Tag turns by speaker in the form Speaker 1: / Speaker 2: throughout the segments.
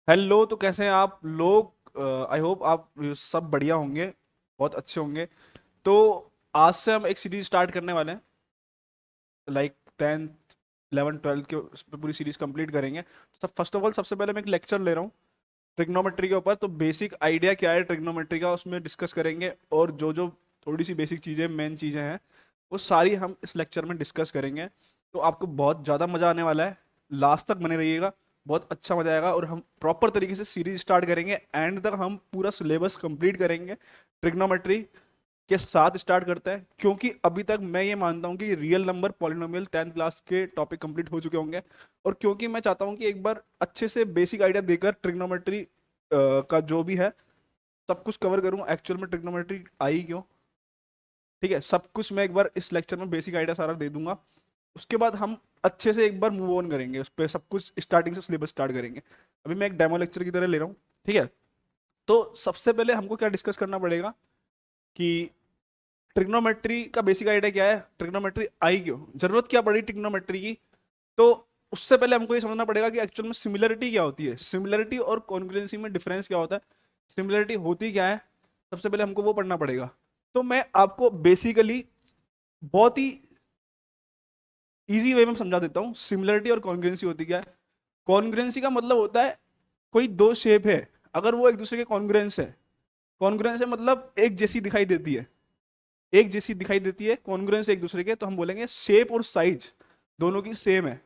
Speaker 1: Hello. तो कैसे हैं आप लोग? आई होप आप सब बढ़िया होंगे, बहुत अच्छे होंगे। तो आज से हम एक सीरीज स्टार्ट करने वाले हैं, लाइक 10th 11th 12th के उस पे पूरी सीरीज कंप्लीट करेंगे। सब फर्स्ट ऑफ ऑल सबसे पहले मैं एक लेक्चर ले रहा हूँ ट्रिग्नोमेट्री के ऊपर। तो बेसिक आइडिया क्या है ट्रिग्नोमेट्री का उसमें डिस्कस करेंगे, और जो जो थोड़ी सी बेसिक चीज़ें मेन चीज़ें हैं वो सारी हम इस लेक्चर में डिस्कस करेंगे। तो आपको बहुत ज़्यादा मज़ा आने वाला है, लास्ट तक बने रहिएगा, बहुत अच्छा मज़ा आएगा। और हम प्रॉपर तरीके से सीरीज स्टार्ट करेंगे, एंड तक हम पूरा सिलेबस कंप्लीट करेंगे ट्रिग्नोमेट्री के साथ। स्टार्ट करते हैं, क्योंकि अभी तक मैं ये मानता हूँ कि real number polynomial 10th class के टॉपिक कंप्लीट हो चुके होंगे। और क्योंकि मैं चाहता हूँ कि एक बार अच्छे से बेसिक आइडिया देकर ट्रिग्नोमेट्री का जो भी है सब कुछ कवर करूँ, एक्चुअल में ट्रिग्नोमेट्री आई क्यों। ठीक है, सब कुछ मैं एक बार इस लेक्चर में बेसिक आइडिया सारा दे दूंगा। उसके बाद हम अच्छे से एक बार मूव ऑन करेंगे, उस पर सब कुछ स्टार्टिंग से सिलेबस स्टार्ट करेंगे। अभी मैं एक डेमो लेक्चर की तरह ले रहा हूँ, ठीक है। तो सबसे पहले हमको क्या डिस्कस करना पड़ेगा कि ट्रिग्नोमेट्री का बेसिक आइडिया क्या है, ट्रिग्नोमेट्री आई क्यों, जरूरत क्या पड़ी ट्रिग्नोमेट्री की। तो उससे पहले हमको ये समझना पड़ेगा कि एक्चुअल में सिमिलरिटी क्या होती है, सिमिलरिटी और कॉन्ग्रुएंसी में डिफरेंस क्या होता है, सिमिलरिटी होती क्या है। सबसे पहले हमको वो पढ़ना पड़ेगा। तो मैं आपको बेसिकली बहुत ही इजी वे में समझा देता हूँ सिमिलरिटी और कॉन्ग्रुएंसी होती क्या है। कॉन्ग्रुएंसी का मतलब होता है कोई दो शेप है, अगर वो एक दूसरे के कॉन्ग्रुएंस है। कॉन्ग्रुएंस है मतलब एक जैसी दिखाई देती है, एक जैसी दिखाई देती है, कॉन्ग्रुएंस एक दूसरे के, तो हम बोलेंगे शेप और साइज दोनों की सेम है।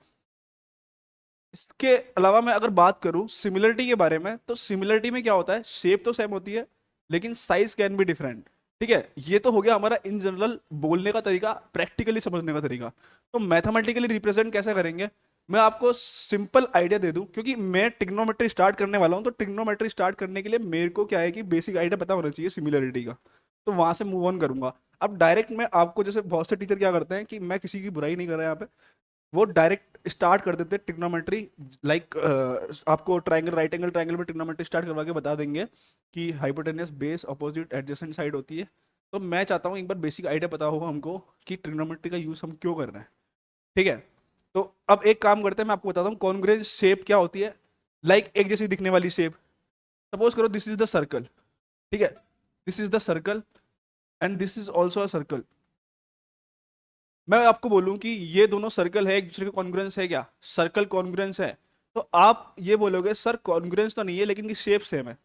Speaker 1: इसके अलावा मैं अगर बात करूं सिमिलरिटी के बारे में, तो सिमिलरिटी में क्या होता है, शेप तो सेम होती है लेकिन साइज कैन बी डिफरेंट। ठीक है, ये तो हो गया हमारा इन जनरल बोलने का तरीका, प्रैक्टिकली समझने का तरीका। तो मैथमेटिकली रिप्रेजेंट कैसे करेंगे, मैं आपको सिंपल आइडिया दे दूं, क्योंकि मैं ट्रिग्नोमेट्री स्टार्ट करने वाला हूं। तो ट्रिग्नोमेट्री स्टार्ट करने के लिए मेरे को क्या है कि बेसिक आइडिया पता होना चाहिए सिमिलरिटी का। तो वहां से मूव ऑन करूंगा। अब डायरेक्ट मैं आपको, जैसे बहुत से टीचर क्या करते हैं, कि मैं किसी की बुराई नहीं कर रहा यहाँ पे, वो डायरेक्ट स्टार्ट कर देते ट्रिग्नोमेट्री। लाइक आपको ट्रायंगल, राइट एंगल ट्रायंगल में ट्रिग्नोमेट्री स्टार्ट करवा के बता देंगे कि hypotenuse base opposite adjacent side होती है। तो मैं चाहता हूँ एक बार बेसिक आइडिया पता हो हमको कि ट्रिग्नोमेट्री का यूज हम क्यों कर रहे हैं। ठीक है, तो अब एक काम करते हैं, मैं आपको बताता हूँ कॉन्ग्रुएंट शेप क्या होती है। लाइक एक जैसी दिखने वाली शेप, सपोज करो दिस इज द सर्कल। ठीक है, this is the circle and this is also a circle. मैं आपको बोलूं कि ये दोनों सर्कल है, एक दूसरे के कॉन्ग्रुएंस है क्या, सर्कल कॉन्ग्रुएंस है। तो आप ये बोलोगे सर कॉन्ग्रुएंस तो नहीं है लेकिन शेप सेम है।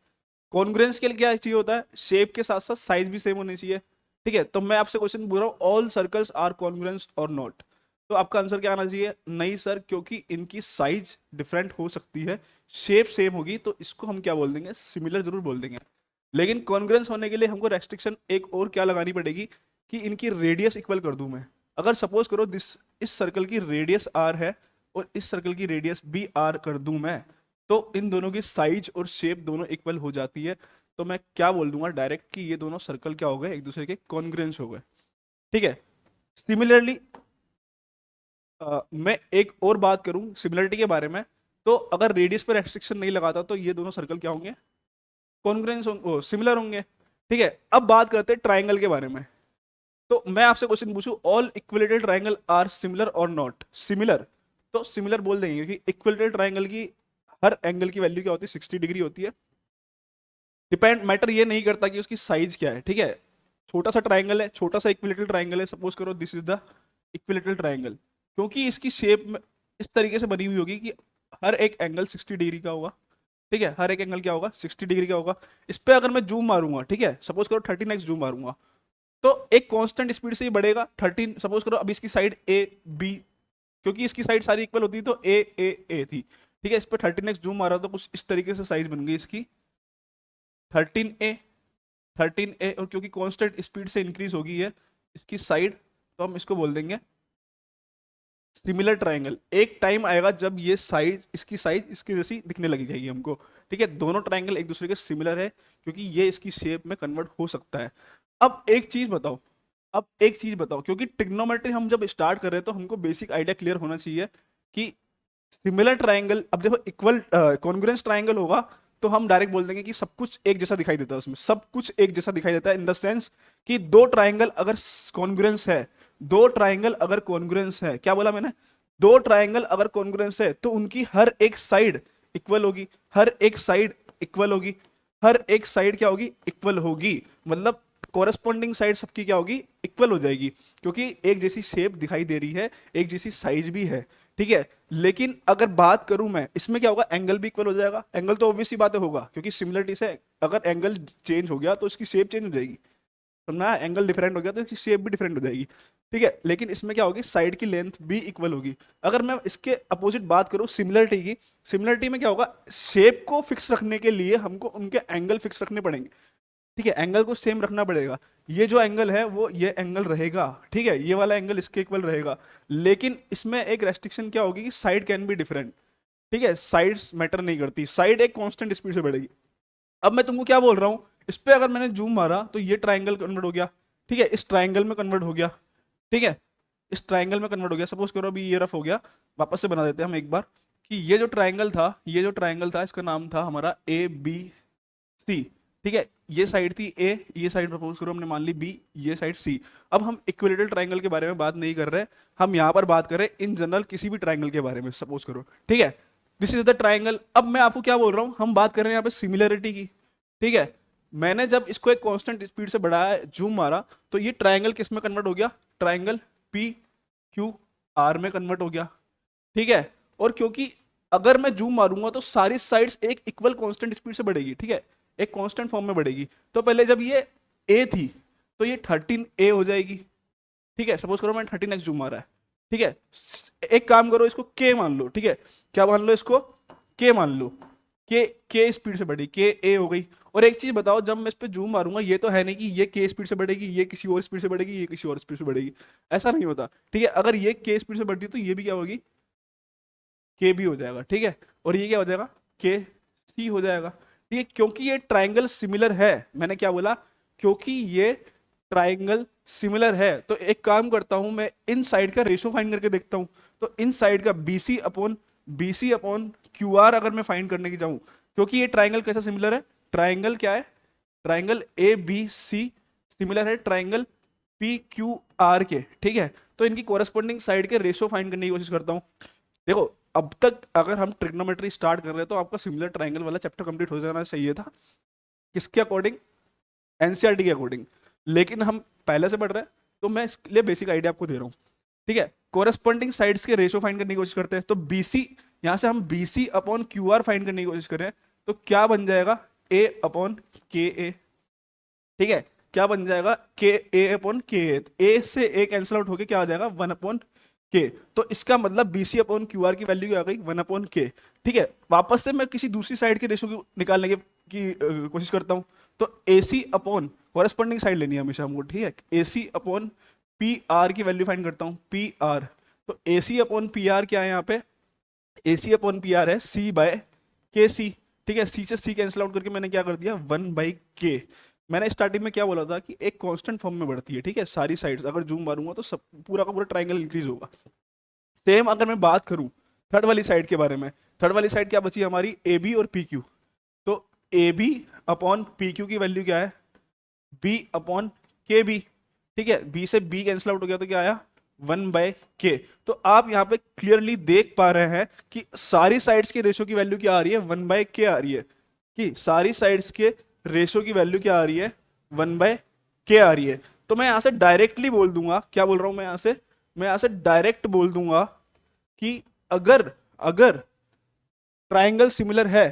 Speaker 1: कॉन्ग्रुएंस के लिए क्या चाहिए होता है, शेप के साथ साथ साइज भी सेम होनी चाहिए। ठीक है, तो मैं आपसे क्वेश्चन पूछ रहा हूँ ऑल सर्कल्स आर कॉन्ग्रुएंस और नॉट। तो आपका आंसर क्या आना चाहिए, नहीं सर, क्योंकि इनकी साइज डिफरेंट हो सकती है, शेप सेम होगी, तो इसको हम क्या बोल देंगे, सिमिलर जरूर बोल देंगे। लेकिन कॉन्ग्रुएंस होने के लिए हमको रेस्ट्रिक्शन एक और क्या लगानी पड़ेगी, कि इनकी रेडियस इक्वल कर दूं मैं। अगर सपोज करो दिस, इस सर्कल की रेडियस आर है और इस सर्कल की रेडियस बी आर कर दूं मैं, तो इन दोनों की साइज और शेप दोनों इक्वल हो जाती है। तो मैं क्या बोल दूंगा डायरेक्ट, कि ये दोनों सर्कल क्या हो गए, एक दूसरे के कॉन्ग्रुएंस हो गए। ठीक है, सिमिलरली मैं एक और बात करूं सिमिलरिटी के बारे में, तो अगर रेडियस पर रेस्ट्रिक्शन नहीं लगाता तो ये दोनों सर्कल क्या होंगे, कॉन्ग्रुएंस होंगे, सिमिलर होंगे। ठीक है, अब बात करते हैं ट्राइंगल के बारे में। तो मैं आपसे क्वेश्चन पूछूं all equilateral triangle are similar और नॉट सिमिलर। तो सिमिलर बोल देंगे, क्योंकि इक्विलेटरल ट्राइंगल की हर एंगल की वैल्यू क्या होती है, 60 डिग्री होती है। डिपेंड मैटर ये नहीं करता कि उसकी साइज क्या है। ठीक है, छोटा सा ट्राइंगल है, छोटा सा इक्विलेटरल ट्राइंगल है, सपोज करो this is the equilateral triangle, क्योंकि इसकी शेप में इस तरीके से बनी हुई होगी कि हर एक एंगल 60 डिग्री का होगा। ठीक है, हर एक एंगल क्या होगा, 60 डिग्री का होगा। इस पे अगर मैं जूम मारूंगा, ठीक है, सपोज करो 13x जूम मारूंगा, तो एक कांस्टेंट स्पीड से ही बढ़ेगा 13। सपोज करो अब इसकी साइड ए बी, क्योंकि इसकी साइड सारी इक्वल होती है, तो ए ए ए थी। ठीक है, इस पर 13x जूम मारा तो कुछ इस तरीके से साइज बन गई इसकी 13a। 13a, और क्योंकि कांस्टेंट स्पीड से इंक्रीज होगी है इसकी साइड, तो हम इसको बोल देंगे सिमिलर ट्राइंगल। एक टाइम आएगा जब ये साइज, इसकी साइज इसकी जैसी दिखने लगी जाएगी हमको। ठीक है, दोनों ट्राइंगल एक दूसरे के सिमिलर है, क्योंकि ये इसकी शेप में कन्वर्ट हो सकता है। अब एक चीज बताओ, अब एक चीज बताओ, क्योंकि ट्रिग्नोमेट्री हम जब स्टार्ट कर रहे हैं तो हमको बेसिक आइडिया क्लियर होना चाहिए कि सिमिलर ट्राइंगल, अब देखो इक्वल कॉन्ग्रुएंस ट्राइंगल होगा तो हम डायरेक्ट बोल देंगे कि सब कुछ एक जैसा दिखाई देता है, उसमें सब कुछ एक जैसा दिखाई देता है इन द सेंस कि दो ट्राइंगल अगर कॉन्ग्रुएंस है, दो ट्राइंगल अगर कॉन्ग्रुएंस है, क्या बोला मैंने, दो ट्राइंगल अगर कॉन्ग्रुएंस है तो उनकी हर एक साइड इक्वल होगी, हर एक साइड इक्वल होगी, हर एक साइड क्या होगी, इक्वल होगी, मतलब कोरस्पॉन्डिंग साइड सबकी क्या होगी, इक्वल हो जाएगी, क्योंकि एक जैसी शेप दिखाई दे रही है, एक जैसी साइज भी है, ठीक है। लेकिन अगर बात करूं मैं, इसमें क्या होगा, एंगल भी इक्वल हो जाएगा, एंगल तो ऑब्वियस सी बात है होगा, क्योंकि सिमिलरिटी से अगर एंगल चेंज हो गया तो इसकी शेप चेंज हो जाएगी, समझना, एंगल डिफरेंट हो गया तो इसकी शेप भी डिफरेंट हो जाएगी, ठीक है। लेकिन इसमें क्या होगी, साइड की लेंथ भी इक्वल होगी। अगर मैं इसके अपोजिट बात करूं सिमिलरिटी की, सिमिलरिटी में क्या होगा, शेप को फिक्स रखने के लिए हमको उनके एंगल फिक्स रखने पड़ेंगे, ठीक है, एंगल को सेम रखना पड़ेगा। ये जो एंगल है वो ये एंगल रहेगा, ठीक है, ये वाला एंगल इसके इक्वल रहेगा। लेकिन इसमें एक रेस्ट्रिक्शन क्या होगी कि साइड कैन बी डिफरेंट, ठीक है, साइड्स मैटर नहीं करती, साइड एक कांस्टेंट स्पीड से बढ़ेगी। अब मैं तुमको क्या बोल रहा हूँ, इस पे अगर मैंने जूम मारा तो ये ट्राइंगल कन्वर्ट हो गया, ठीक है, इस ट्राइंगल में कन्वर्ट हो गया, ठीक है, इस ट्राइंगल में कन्वर्ट हो गया। सपोज करो अभी ये रफ हो गया, वापस से बना देते हैं हम एक बार, कि ये जो ट्राइंगल था, ये जो ट्राइंगल था इसका नाम था हमारा ए बी सी, ठीक है, ये साइड थी ए, ये साइड सपोज करो हमने मान ली बी, ये साइड सी। अब हम इक्विलेटरल ट्राइंगल के बारे में बात नहीं कर रहे, हम यहाँ पर बात कर रहे हैं इन जनरल किसी भी ट्राइंगल के बारे में, सपोज करो, ठीक है, दिस इज द ट्राइंगल। अब मैं आपको क्या बोल रहा हूँ, हम बात कर रहे हैं यहाँ पे सिमिलरिटी की, ठीक है। मैंने जब इसको एक कांस्टेंट स्पीड से बढ़ाया, जूम मारा, तो ये ट्राइंगल किस में कन्वर्ट हो गया, ट्राइंगल पी क्यू आर में कन्वर्ट हो गया, ठीक है। और क्योंकि अगर मैं जूम मारूंगा तो सारी साइड्स एक इक्वल कांस्टेंट स्पीड से बढ़ेगी, ठीक है, एक कांस्टेंट फॉर्म में बढ़ेगी। तो पहले जब ये ए थी तो ये 13a हो जाएगी, ठीक है, सपोज करो मैं 13x जूम मारा है, ठीक है। एक काम करो, इसको k मान लो, ठीक है, क्या मान लो इसको, k मान लो, के स्पीड से बढ़ी, के ए हो गई। और एक चीज बताओ, जब मैं इस पे जूम मारूंगा ये तो है नहीं कि ये के स्पीड से बढ़ेगी, ये किसी और स्पीड से बढ़ेगी, ये किसी और स्पीड से बढ़ेगी, ऐसा नहीं होता, ठीक है। अगर ये के स्पीड से बढ़ती है तो ये भी क्या होगी, के भी हो जाएगा, ठीक है। और ये क्या हो जाएगा, के सी हो जाएगा, ठीक है, क्योंकि ये ट्राइंगल सिमिलर है। मैंने क्या बोला, क्योंकि ये ट्राइंगल सिमिलर है। तो एक काम करता हूं, मैं इन साइड का रेशो फाइंड करके देखता हूं। तो इन साइड का बीसी अपॉन क्यू आर अगर मैं फाइंड करने की जाऊं, क्योंकि ये ट्राइंगल कैसा सिमिलर है, ट्राइंगल क्या है, triangle A B C similar है ट्राइंगल पी क्यू आर के, ठीक है। तो इनकी कोरस्पॉन्डिंग साइड के रेशो फाइंड करने की कोशिश करता हूं। देखो, अब तक अगर हम ट्रिग्नोमेट्री स्टार्ट कर रहे हैं तो आपका सिमिलर ट्राइंगल वाला चैप्टर कंप्लीट हो जाना चाहिए था, किसके अकॉर्डिंग, एनसीईआरटी के अकॉर्डिंग। लेकिन हम पहले से पढ़ रहे हैं तो मैं इसके लिए बेसिक आइडिया आपको दे रहा हूँ, ठीक है। कोरस्पॉन्डिंग साइड्स के रेशो फाइंड करने की कोशिश करते हैं। तो बीसी, यहां से हम BC upon Q R find करने की कोशिश करें तो क्या बन जाएगा, ए अपॉन के ए, ठीक है, क्या बन जाएगा, के ए अपॉन के ए से ए कैंसिल आउट होके क्या आ जाएगा, 1 अपॉन के। तो इसका मतलब बीसी अपॉन क्यू आर की वैल्यू क्या आ गई, 1 अपॉन के, ठीक है। वापस से मैं किसी दूसरी साइड के रेशो को निकालने की कोशिश करता हूँ। तो ए सी अपॉन कॉरेस्पॉन्डिंग साइड लेनी है हमेशा हमको, ठीक है, ए सी अपॉन पी आर की वैल्यू फाइंड करता हूँ, पी आर। तो ए सी अपॉन पी आर क्या है यहाँ पे, ए सी अपॉन पी आर है सी बाय के सी, ठीक है, सी से सी कैंसिल आउट करके मैंने क्या कर दिया, 1 बाई के। मैंने स्टार्टिंग में क्या बोला था कि एक कांस्टेंट फॉर्म में बढ़ती है, ठीक है, सारी साइड्स। अगर जूम मारूंगा तो सब पूरा का पूरा ट्राइंगल इंक्रीज होगा। सेम अगर मैं बात करूं थर्ड वाली साइड के बारे में, थर्ड वाली साइड क्या बची हमारी, ए बी और पी क्यू। तो A B upon P Q की वैल्यू क्या है, बी अपॉन के बी, ठीक है, बी से बी कैंसिल आउट हो गया तो क्या आया, 1 बाय के। तो आप यहाँ पे क्लियरली देख पा रहे हैं कि सारी साइड्स के रेशो की वैल्यू क्या आ रही है, 1 बाय के आ रही है, कि सारी साइड्स के रेशो की वैल्यू क्या आ रही है, 1 बाय के आ रही है। तो मैं यहां से डायरेक्टली बोल दूंगा, क्या बोल रहा हूं मैं यहां से डायरेक्ट बोल दूंगा कि अगर अगर ट्राइंगल सिमिलर है,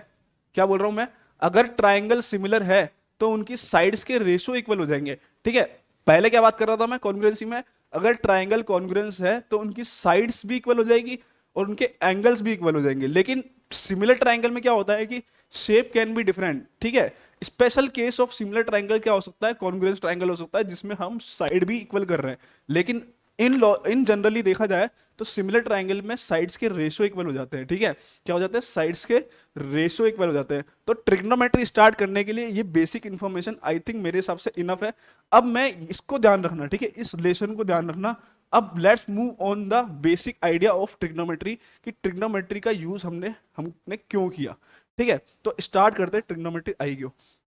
Speaker 1: क्या बोल रहा हूं मैं, अगर ट्राइंगल सिमिलर है तो उनकी साइड्स के रेशो इक्वल हो जाएंगे, ठीक है। पहले क्या बात कर रहा था मैं कॉन्ग्रुएंसी में, अगर ट्राइंगल कॉन्ग्रुएंस है तो उनकी साइड्स भी इक्वल हो जाएगी और उनके एंगल्स भी इक्वल हो जाएंगे। लेकिन सिमिलर ट्राइंगल में क्या होता है कि शेप कैन बी डिफरेंट, ठीक है। Special case of similar triangle क्या हो सकता है, कॉन्ग्रुएंस ट्राइंगल हो सकता है जिसमें हम साइड भी इक्वल कर रहे हैं। लेकिन इन जनरली देखा जाए तो सिमिलर ट्राइंगल में साइड्स के रेशो इक्वल हो जाते हैं, ठीक है, क्या हो जाते हैं, साइड्स के रेशो इक्वल हो जाते हैं। तो ट्रिग्नोमेट्री स्टार्ट करने के लिए ये बेसिक इंफॉर्मेशन आई थिंक मेरे हिसाब से इनफ है। अब मैं इसको ध्यान रखना, ठीक है, इस रिलेशन को ध्यान रखना। अब let's move on the basic idea of trigonometry, कि ट्रिग्नोमेट्री का यूज हमने क्यों किया, ठीक है। तो स्टार्ट करते हैं ट्रिग्नोमेट्री आई क्यों।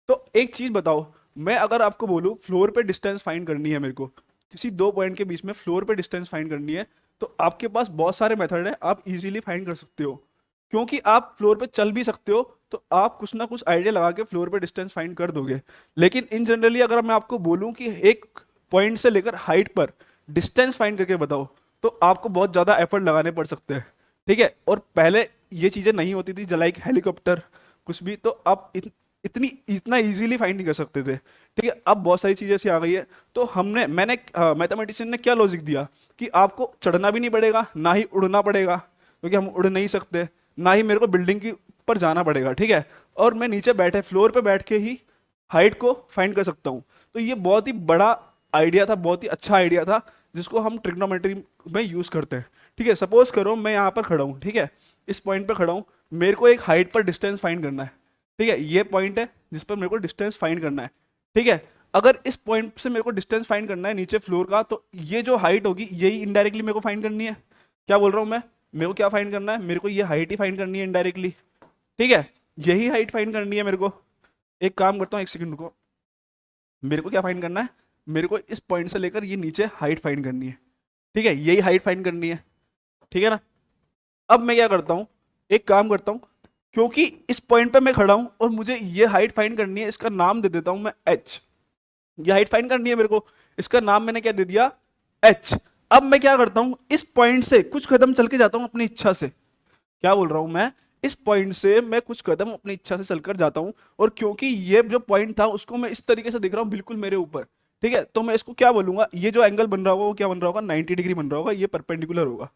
Speaker 1: तो एक चीज बताओ, मैं अगर आपको बोलूं फ्लोर पे डिस्टेंस फाइंड करनी है, मेरे को किसी दो पॉइंट के बीच में फ्लोर पे डिस्टेंस फाइंड करनी है, तो आपके पास बहुत सारे मेथड है, आप इजीली फाइंड कर सकते हो। क्योंकि आप फ्लोर पे चल भी सकते हो तो आप कुछ ना कुछ आइडिया लगा के फ्लोर पे डिस्टेंस फाइंड कर दोगे। लेकिन इन जनरली अगर मैं आपको बोलूं कि एक पॉइंट से लेकर हाइट पर डिस्टेंस फाइंड करके बताओ, तो आपको बहुत ज़्यादा एफर्ट लगाने पड़ सकते हैं। ठीक है, और पहले ये चीज़ें नहीं होती थी, लाइक हेलीकॉप्टर कुछ भी, तो आप इतना इजीली फाइंड नहीं कर सकते थे। ठीक है, अब बहुत सारी चीज़ें ऐसी आ गई है। तो मैंने मैथमेटिशियन ने क्या लॉजिक दिया कि आपको चढ़ना भी नहीं पड़ेगा, ना ही उड़ना पड़ेगा, क्योंकि हम उड़ नहीं सकते, ना ही मेरे को बिल्डिंग की पर जाना पड़ेगा। ठीक है, और मैं नीचे बैठे फ्लोर पे बैठ के ही हाइट को फाइंड कर सकता हूँ। तो ये बहुत ही बड़ा आइडिया था, बहुत ही अच्छा आइडिया था, जिसको हम ट्रिग्नोमेट्री में यूज करते हैं। ठीक है, सपोज करो मैं यहाँ पर खड़ा हूँ, ठीक है, इस पॉइंट पर खड़ा हूँ, मेरे को एक हाइट पर डिस्टेंस फाइंड करना है। ठीक है, ये पॉइंट है जिस पर मेरे को डिस्टेंस फाइंड करना है। ठीक है, अगर इस पॉइंट से मेरे को डिस्टेंस फाइंड करना है नीचे फ्लोर का, तो ये जो हाइट होगी यही इनडायरेक्टली मेरे को फाइंड करनी है। क्या बोल रहा हूँ मैं, मेरे को क्या फाइंड करना है, मेरे को ये हाइट ही फाइंड करनी है इनडायरेक्टली। ठीक है, यही हाइट फाइंड करनी है मेरे को। एक काम करता हूँ, एक सेकंड को, मेरे को क्या फाइंड करना है, मेरे को इस पॉइंट से लेकर ये नीचे हाइट फाइंड करनी है। ठीक है, यही हाइट फाइंड करनी है। ठीक है ना। अब मैं क्या करता हूँ, एक काम करता हूँ, क्योंकि इस पॉइंट पे मैं खड़ा हूं और मुझे ये हाइट फाइंड करनी है, इसका नाम दे देता हूं मैं एच। ये हाइट फाइंड करनी है मेरे को, इसका नाम मैंने क्या दे दिया, एच। अब मैं क्या करता हूं, इस पॉइंट से कुछ कदम चल के जाता हूं अपनी इच्छा से। क्या बोल रहा हूं मैं, इस पॉइंट से मैं कुछ कदम अपनी इच्छा से चलकर जाता हूं, और क्योंकि ये जो पॉइंट था उसको मैं इस तरीके से देख रहा हूं बिल्कुल मेरे ऊपर। ठीक है, तो मैं इसको क्या बोलूंगा, ये जो एंगल बन रहा होगा वो क्या बन रहा होगा, 90 डिग्री बन रहा होगा, ये परपेंडिकुलर होगा।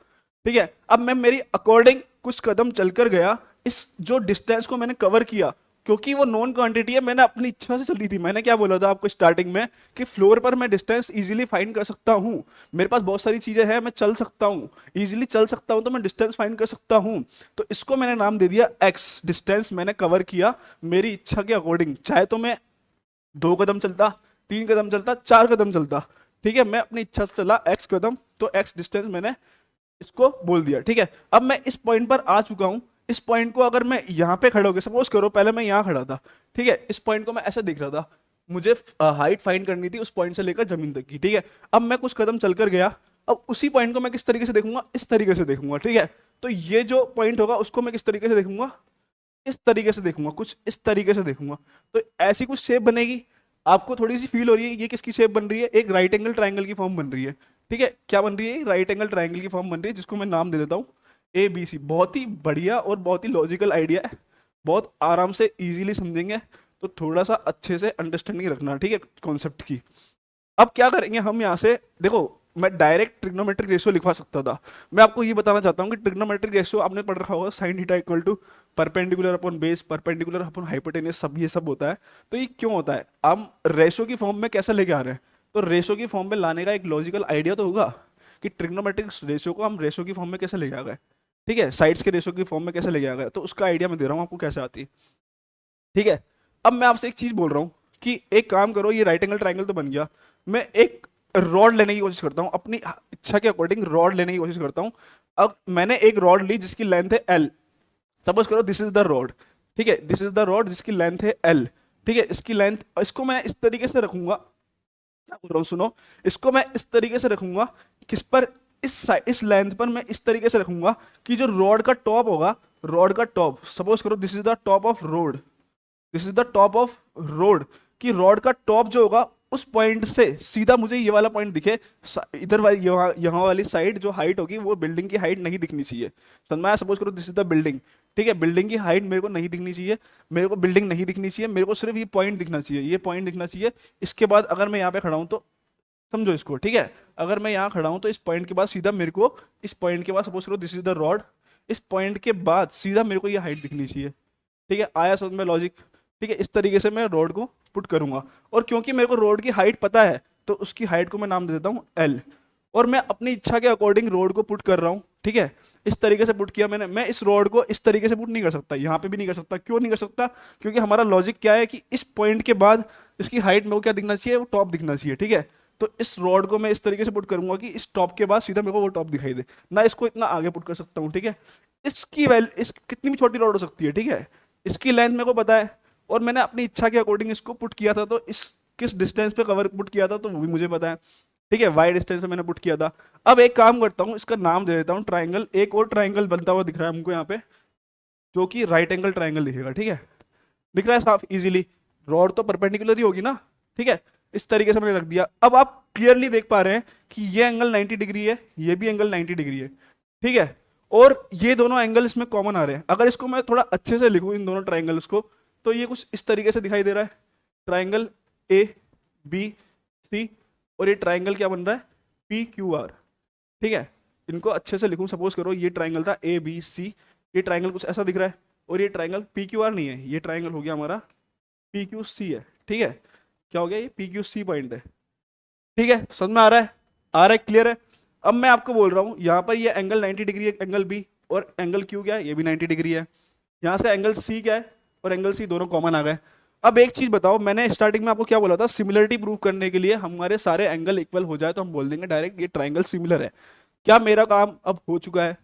Speaker 1: ठीक है, अब मैं मेरी अकॉर्डिंग कुछ कदम चलकर गया, इस जो डिस्टेंस को मैंने कवर किया, क्योंकि वो नॉन क्वांटिटी है, मैंने अपनी इच्छा से चली थी। मैंने क्या बोला था आपको स्टार्टिंग में कि फ्लोर पर मैं डिस्टेंस इजीली फाइंड कर सकता हूं, मेरे पास बहुत सारी चीजें हैं, मैं चल सकता हूं, इजीली चल सकता हूं, तो मैं डिस्टेंस फाइंड कर सकता हूं। तो इसको मैंने नाम दे दिया एक्स। डिस्टेंस मैंने कवर किया मेरी इच्छा के अकॉर्डिंग, चाहे तो मैं 2 कदम चलता, 3 कदम चलता, 4 कदम चलता। ठीक है, मैं अपनी इच्छा से चला एक्स कदम, तो एक्स डिस्टेंस मैंने इसको बोल दिया। ठीक है, अब मैं इस पॉइंट पर आ चुका हूं। इस पॉइंट को अगर मैं यहां पे खड़ा हो गया, सपोज करो पहले मैं यहां खड़ा था, ठीक है, इस पॉइंट को मैं ऐसे देख रहा था, मुझे हाइट फाइंड करनी थी उस पॉइंट से लेकर जमीन तक की। ठीक है, अब मैं कुछ कदम चलकर गया, अब उसी पॉइंट को मैं किस तरीके से देखूंगा, इस तरीके से देखूंगा। ठीक है, तो ये जो पॉइंट होगा उसको मैं किस तरीके से देखूंगा, इस तरीके से देखूंगा, कुछ इस तरीके से देखूंगा। तो ऐसी कुछ शेप बनेगी, आपको थोड़ी सी फील हो रही है ये किसकी शेप बन रही है, एक राइट एंगल ट्राइंगल की फॉर्म बन रही है। ठीक है, क्या बन रही है, राइट एंगल ट्राइंगल की फॉर्म बन रही है, जिसको मैं नाम दे देता हूँ ए बी सी। बहुत ही बढ़िया और बहुत ही लॉजिकल आइडिया है, बहुत आराम से इजीली समझेंगे, तो थोड़ा सा अच्छे से अंडरस्टैंडिंग रखना, ठीक है, कॉन्सेप्ट की। अब क्या करेंगे हम यहाँ से, देखो मैं डायरेक्ट ट्रिग्नोमेट्रिक रेशियो लिखवा सकता था। मैं आपको ये बताना चाहता हूँ कि ट्रिग्नोमेट्रिक रेशियो आपने पढ़ रखा होगा, sine theta equal to perpendicular upon base, perpendicular upon hypotenuse, सब ये सब होता है। तो ये क्यों होता है, हम रेशियो की फॉर्म में कैसे लेके आ रहे हैं, तो रेशियो की फॉर्म में लाने का एक लॉजिकल आइडिया तो होगा कि ट्रिग्नोमेट्रिक रेशियो को हम रेशियो की फॉर्म में कैसे लेके आ गए। ठीक है, साइड्स के रेशियो की फॉर्म में कैसे लेके आ गए, तो उसका आइडिया मैं दे रहा हूँ आपको कैसे आती है। ठीक है, अब मैं आपसे एक चीज बोल रहा हूँ कि एक काम करो, ये राइट एंगल ट्राइंगल तो बन गया, मैं एक रॉड लेने की कोशिश करता हूँ, अपनी इच्छा के अकॉर्डिंग रॉड लेने की कोशिश करता हूँ। अब मैंने एक रॉड ली जिसकी लेंथ है एल, सपोज करो दिस इज द रॉड। ठीक है, दिस इज द रॉड जिसकी लेंथ है एल। ठीक है, इसकी लेंथ, इसको मैं इस तरीके से रखूंगा, क्या बोल रहा हूँ सुनो, इसको मैं इस तरीके से रखूंगा, किस पर, इस लेंथ पर मैं इस तरीके से रखूंगा कि जो रॉड का टॉप होगा, रॉड का टॉप, सपोज करो this is the top of road, this is the top of road, कि रॉड का टॉप जो होगा उस पॉइंट से सीधा मुझे ये वाला पॉइंट दिखे, इधर वाली यहाँ वाली साइड जो हाइट होगी वो बिल्डिंग की हाइट नहीं दिखनी चाहिए। समझ में आया, सपोज करो दिस इज द बिल्डिंग। ठीक है, बिल्डिंग की हाइट मेरे को नहीं दिखनी चाहिए, मेरे को बिल्डिंग नहीं दिखनी चाहिए, मेरे को सिर्फ ये पॉइंट दिखना चाहिए, ये पॉइंट दिखना चाहिए। इसके बाद अगर मैं यहाँ पे खड़ा हूँ तो समझो इसको, ठीक है, अगर मैं यहाँ खड़ा हूँ तो इस पॉइंट के बाद सीधा मेरे को, इस पॉइंट के बाद सपोज करो दिस इज द रॉड, इस पॉइंट के बाद सीधा मेरे को ये हाइट दिखनी चाहिए। ठीक है, आया समझ में लॉजिक। ठीक है, इस तरीके से मैं रोड को पुट करूंगा, और क्योंकि मेरे को रोड की हाइट पता है तो उसकी हाइट को मैं नाम दे देता हूँ एल, और मैं अपनी इच्छा के अकॉर्डिंग रोड को पुट कर रहा हूँ। ठीक है, इस तरीके से पुट किया मैंने, मैं इस रोड को इस तरीके से पुट नहीं कर सकता, यहाँ पे भी नहीं कर सकता। क्यों नहीं कर सकता, क्योंकि हमारा लॉजिक क्या है कि इस पॉइंट के बाद इसकी हाइट मेरे को क्या दिखना चाहिए, वो टॉप दिखना चाहिए। ठीक है, तो इस रॉड को मैं इस तरीके से पुट करूंगा कि इस टॉप के बाद सीधा मेरे को वो टॉप दिखाई दे, ना इसको इतना आगे पुट कर सकता हूँ। ठीक है, इसकी वैल्यू, इस कितनी भी छोटी रॉड हो सकती है, ठीक है, इसकी लेंथ मेरे को पता है, और मैंने अपनी इच्छा के अकॉर्डिंग इसको पुट किया था, तो इस किस डिस्टेंस पे कवर पुट किया था तो वो भी मुझे पता है। ठीक है, वाई डिस्टेंस पे मैंने पुट किया था। अब एक काम करता हूँ, इसका नाम दे देता हूँ ट्राइंगल, एक और ट्राइंगल बनता हुआ दिख रहा है हमको यहाँ पे, जो कि राइट एंगल ट्राइंगल दिखेगा, ठीक है। दिख रहा है साफ इजीली, रॉड तो परपेंडिकुलर ही होगी ना, ठीक है। इस तरीके से मैंने रख दिया। अब आप क्लियरली देख पा रहे हैं कि ये एंगल 90 डिग्री है, ये भी एंगल 90 डिग्री है, ठीक है। और ये दोनों एंगल इसमें कॉमन आ रहे हैं। अगर इसको मैं थोड़ा अच्छे से लिखूं इन दोनों ट्राइंगल्स को, तो ये कुछ इस तरीके से दिखाई दे रहा है, ट्राइंगल ए बी सी, और ये ट्राइंगल क्या बन रहा है, पी क्यू आर, ठीक है। इनको अच्छे से लिखूं, सपोज करो ये ट्राइंगल था ए बी सी, ये ट्राइंगल कुछ ऐसा दिख रहा है, और ये ट्राइंगल पी क्यू आर नहीं है, ये ट्राइंगल हो गया हमारा पी क्यू सी है, ठीक है। क्या हो गया, ये पी क्यू सी पॉइंट है, ठीक है। समझ में आ रहा है, आ रहा है, क्लियर है। अब मैं आपको बोल रहा हूँ यहाँ पर ये एंगल 90 डिग्री है, एंगल बी, और एंगल क्यू क्या है, ये भी 90 डिग्री है। यहाँ से एंगल सी क्या है और एंगल सी दोनों कॉमन आ गए। अब एक चीज बताओ, मैंने स्टार्टिंग में आपको क्या बोला था, सिमिलरिटी प्रूव करने के लिए हमारे सारे एंगल इक्वल हो जाए तो हम बोल देंगे डायरेक्ट ये ट्राइंगल सिमिलर है। क्या मेरा काम अब हो चुका है,